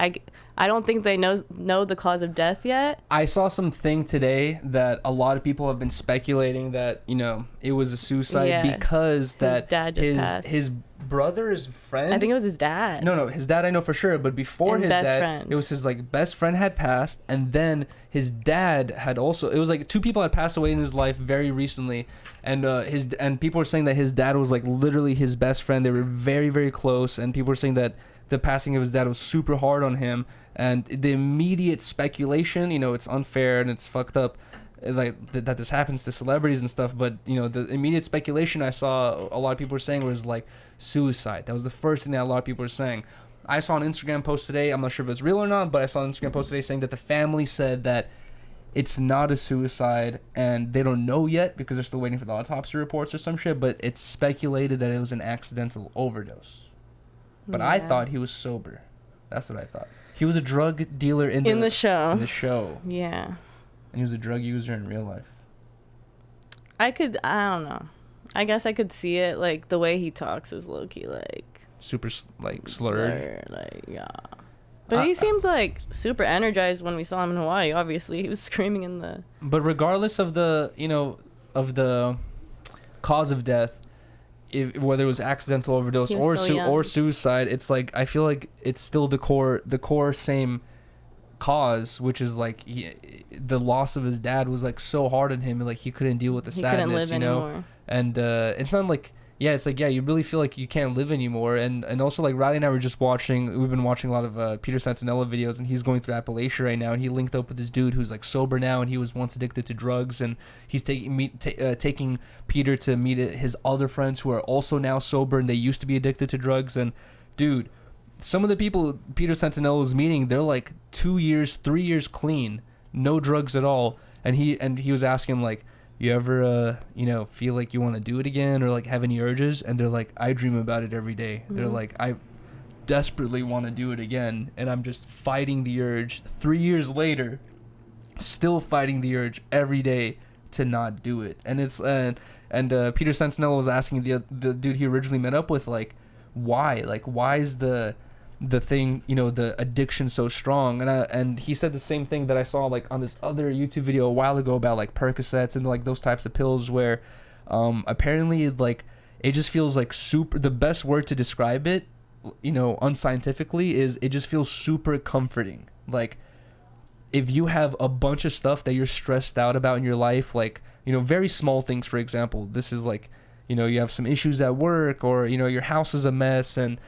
I don't think they know the cause of death yet. I saw something today that a lot of people have been speculating that it was a suicide because his dad just passed. his brother's friend. I think it was his dad. No, his dad I know for sure, but before And his best dad, friend. it was his like best friend had passed, and then his dad had also. It was like two people had passed away in his life very recently, and people were saying that his dad was like literally his best friend. They were very very close, and people were saying that the passing of his dad was super hard on him, and the immediate speculation, it's unfair and it's fucked up, like that this happens to celebrities and stuff, but the immediate speculation I saw a lot of people were saying was like suicide. That was the first thing that a lot of people were saying. I saw an Instagram post today, I'm not sure if it's real or not, but I saw an Instagram post today saying that the family said that it's not a suicide and they don't know yet because they're still waiting for the autopsy reports or some shit, but it's speculated that it was an accidental overdose. But I thought he was sober. That's what I thought. He was a drug dealer in the show. In the show. Yeah. And he was a drug user in real life. I don't know. I guess I could see it, like, the way he talks is low-key, like... Super, like, slurred. Like, yeah. But he seemed, like, super energized when we saw him in Hawaii, obviously. He was screaming in the... But regardless of the, of the cause of death, whether it was accidental overdose or suicide, it's like I feel like it's still the core same cause, which is like the loss of his dad was like so hard on him, like he couldn't deal with the sadness, anymore. And it's not like it's like you really feel like you can't live anymore, and also like Rylee and I were just we've been watching a lot of Peter Santinella videos, and he's going through Appalachia right now, and he linked up with this dude who's like sober now, and he was once addicted to drugs, and he's taking Peter to meet his other friends who are also now sober, and they used to be addicted to drugs. And dude, some of the people Peter Santinella was meeting, they're like 2 years 3 years clean, no drugs at all, and he was asking him like, you ever feel like you want to do it again or like have any urges? And they're like, I dream about it every day. Mm-hmm. They're like, I desperately want to do it again, and I'm just fighting the urge 3 years later, still fighting the urge every day to not do it. And it's Peter Santinella was asking the dude he originally met up with, like, why is the thing, the addiction so strong? And he said the same thing that I saw like on this other YouTube video a while ago about like Percocets and like those types of pills, where apparently like it just feels like super, the best word to describe it, unscientifically, is it just feels super comforting. Like if you have a bunch of stuff that you're stressed out about in your life, like very small things, for example, this is like you have some issues at work, or your house is a mess, and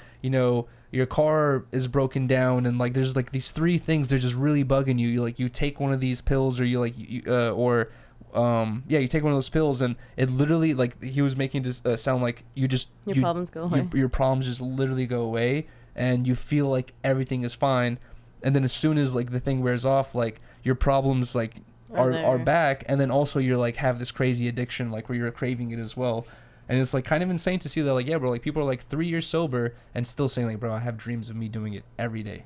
your car is broken down, and like there's like these 3 things they're just really bugging you. You like you take one of these pills, or you like you take one of those pills, and it literally, like he was making this sound like your problems go away. Your problems just literally go away, and you feel like everything is fine. And then as soon as like the thing wears off, like your problems like are back, and then also you're like have this crazy addiction like where you're craving it as well. And it's like kind of insane to see that, like, yeah, bro, like people are like 3 years sober and still saying like, bro, I have dreams of me doing it every day.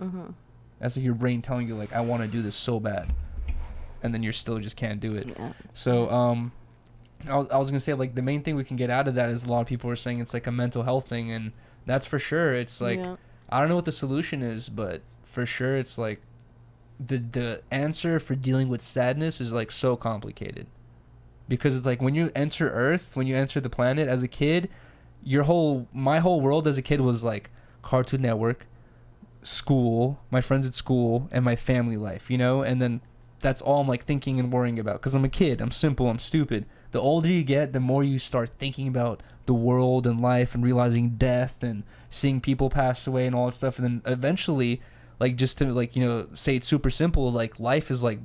That's like your brain telling you like, I want to do this so bad, and then you still just can't do it. So I was gonna say, like, the main thing we can get out of that is a lot of people are saying it's like a mental health thing, and that's for sure. It's like I don't know what the solution is, but for sure it's like the answer for dealing with sadness is like so complicated. Because it's like when you enter Earth, when you enter the planet as a kid, my whole world as a kid was like Cartoon Network, school, my friends at school, and my family life, you know? And then that's all I'm like thinking and worrying about, because I'm a kid, I'm simple, I'm stupid. The older you get, the more you start thinking about the world and life and realizing death and seeing people pass away and all that stuff. And then eventually, like, just to like, you know, say it's super simple, like life is like,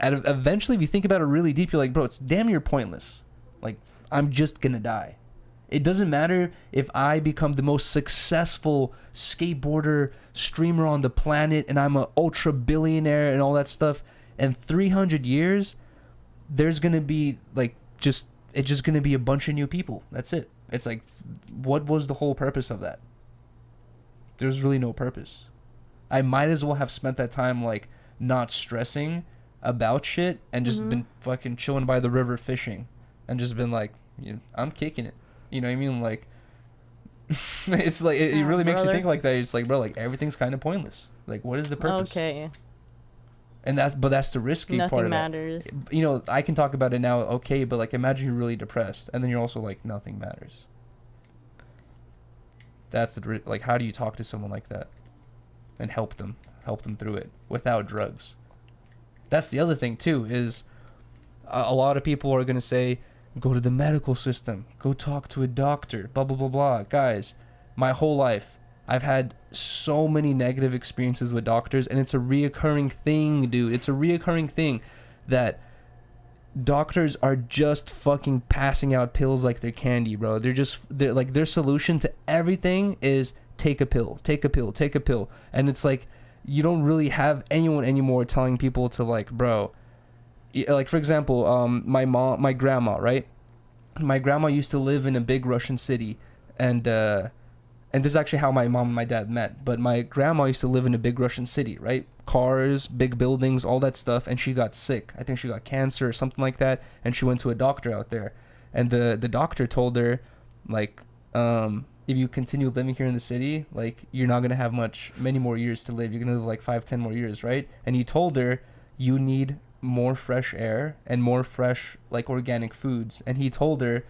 eventually if you think about it really deep, you're like, bro, it's damn near pointless. Like, I'm just gonna die. It doesn't matter if I become the most successful skateboarder, streamer on the planet, and I'm an ultra billionaire and all that stuff. In 300 years, there's gonna be like it's just gonna be a bunch of new people. That's it. It's like, what was the whole purpose of that? There's really no purpose. I might as well have spent that time like not stressing about shit and just been fucking chilling by the river fishing, and just been like, you know, I'm kicking it. You know what I mean? Like, it's like it really makes you think like that. It's like, bro, like everything's kind of pointless. Like, what is the purpose? Okay. And that's the risky part of matters. it. You know, I can talk about it now, okay, but like imagine you're really depressed, and then you're also like, nothing matters. That's like, how do you talk to someone like that and help them through it without drugs? That's the other thing too, is a lot of people are going to say, go to the medical system, go talk to a doctor, blah, blah, blah, blah. Guys, my whole life, I've had so many negative experiences with doctors, and it's a reoccurring thing, dude. It's a reoccurring thing that doctors are just fucking passing out pills like they're candy, bro. They're like, their solution to everything is take a pill, take a pill, take a pill. And it's like, you don't really have anyone anymore telling people to like, bro, like for example, my grandma, right? My grandma used to live in a big Russian city, and this is actually how my mom and my dad met. But my grandma used to live in a big Russian city, right? Cars, big buildings, all that stuff, and she got sick. I think she got cancer or something like that, and she went to a doctor out there, and the doctor told her, like, if you continue living here in the city, like, you're not going to have many more years to live. You're going to live like 5-10 more years, right? And he told her, you need more fresh air and more fresh, like, organic foods. And he told her,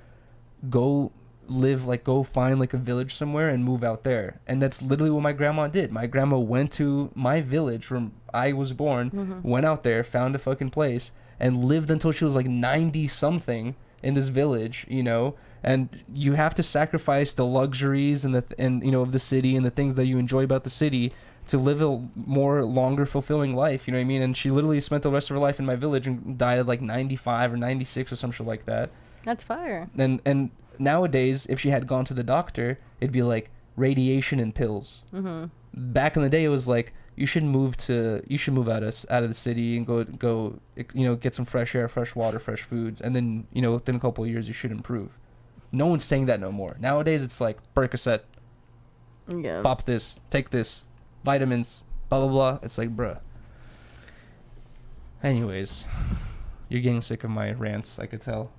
go find like a village somewhere and move out there. And that's literally what my grandma did. My grandma went to my village where I was born, went out there, found a fucking place, and lived until she was like 90 something in this village, you know. And you have to sacrifice the luxuries and you know, of the city and the things that you enjoy about the city to live a more longer fulfilling life, you know what I mean? And she literally spent the rest of her life in my village and died at like 95 or 96 or some shit like that. That's fire. And nowadays, if she had gone to the doctor, it'd be like radiation and pills. Back in the day, it was like, you should move out of the city and go you know, get some fresh air, fresh water, fresh foods, and then, you know, within a couple of years you should improve. No one's saying that no more. Nowadays it's like Percocet, pop this, take this, vitamins, blah blah blah. It's like, bruh. Anyways, you're getting sick of my rants, I could tell.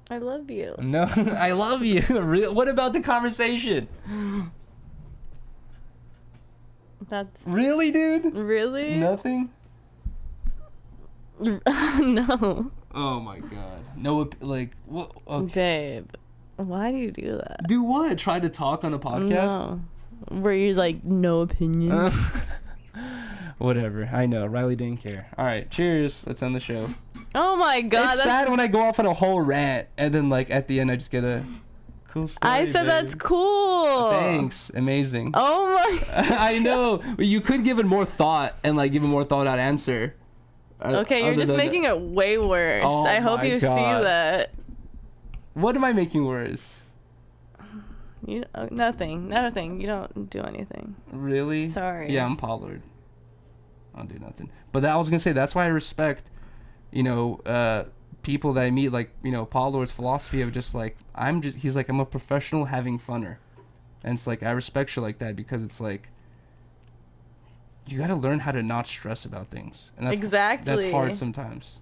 I love you. No, I love you. What about the conversation? That's really, dude? Really? Nothing? No. Oh my god. No, like, what? Okay. Babe, why do you do that? Do what? Try to talk on a podcast? No. Where you're like, no opinion? Whatever. I know. Rylee didn't care. All right. Cheers. Let's end the show. Oh my god. It's sad when I go off on a whole rant and then, like, at the end I just get a Cool story, I said babe. that's cool. Thanks. Amazing. Oh my. I know. You could give it more thought and like give a more thought out answer. Okay, you're Other just than making it way worse. Oh I hope my you see God. that. What am I making worse? Nothing. You don't do anything. Really? Sorry. Yeah, I'm Pollard. I don't do nothing. But that I was gonna say that's why I respect, people that I meet, like, Pollard's philosophy of just like he's like, I'm a professional having funner. And it's like I respect shit like that because it's like you gotta learn how to not stress about things. And that's that's hard sometimes.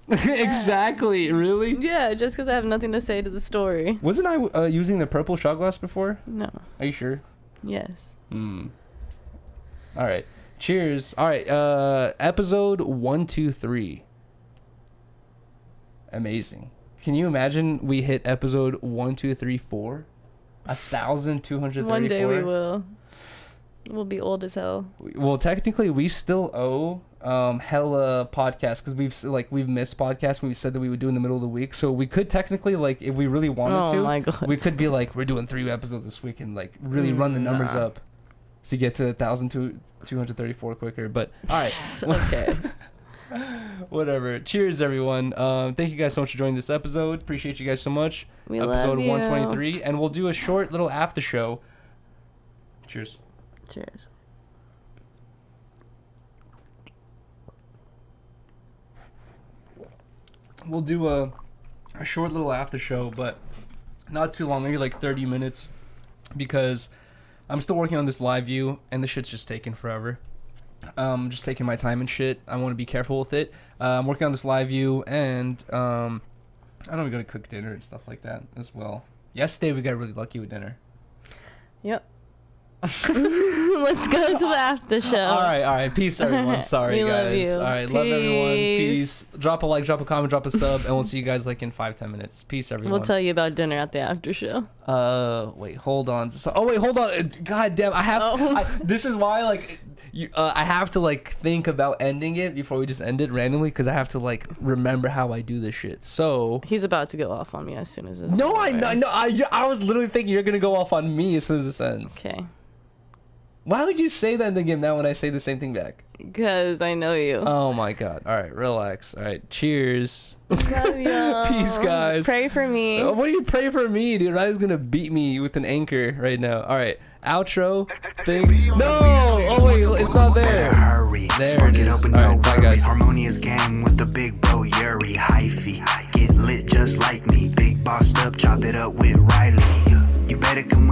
Exactly, really? Yeah, just because I have nothing to say to the story. Wasn't I using the purple shot glass before? No. Are you sure? Yes. All right. Cheers. All right. Episode 123. Amazing. Can you imagine we hit episode 1234? 1,234. One day we will. We'll be old as hell. Well, technically, we still owe hella podcasts because we've missed podcasts we said that we would do in the middle of the week. So we could technically, like, if we really wanted to, my God. we could be like, we're doing 3 episodes this week and like really run the numbers up to get to 1,234 quicker. But all right. Okay. Whatever. Cheers, everyone. Thank you guys so much for joining this episode. Appreciate you guys so much. We Episode love you. 123, and we'll do a short little after show. Cheers. Cheers. We'll do a short little after show, but not too long, maybe like 30 minutes, because I'm still working on this LiveU, and the shit's just taking forever. Just taking my time and shit. I want to be careful with it. I'm working on this LiveU, and I know we're gonna cook dinner and stuff like that as well. Yesterday we got really lucky with dinner. Yep. Let's go to the after show. All right. Peace, everyone. Sorry, We guys. love you. All right, love everyone. Peace. Drop a like, drop a comment, drop a sub, and we'll see you guys like in 5-10 minutes. Peace, everyone. We'll tell you about dinner at the after show. Wait, hold on. Hold on. God damn, I have. This is why, like, I have to like think about ending it before we just end it randomly, because I have to like remember how I do this shit. So He's about to go off on me as soon as this. no, is over. I was literally thinking you're gonna go off on me as soon as this ends. Okay. Why would you say that in the game now when I say the same thing back? Because I know you. Oh my god. All right, relax. All right, cheers. Love you. Peace, guys. Pray for me. What do you pray for me, dude? Riley's gonna beat me with an anchor right now. All right, outro thing. No! Oh wait, it's not there. Better hurry. There Spark it it is. up and All no right, bye, worries. guys. Harmonious gang with the big bro Yuriy Rylee. Get lit just like me. Big bossed up, chop it up with Rylee. You better come with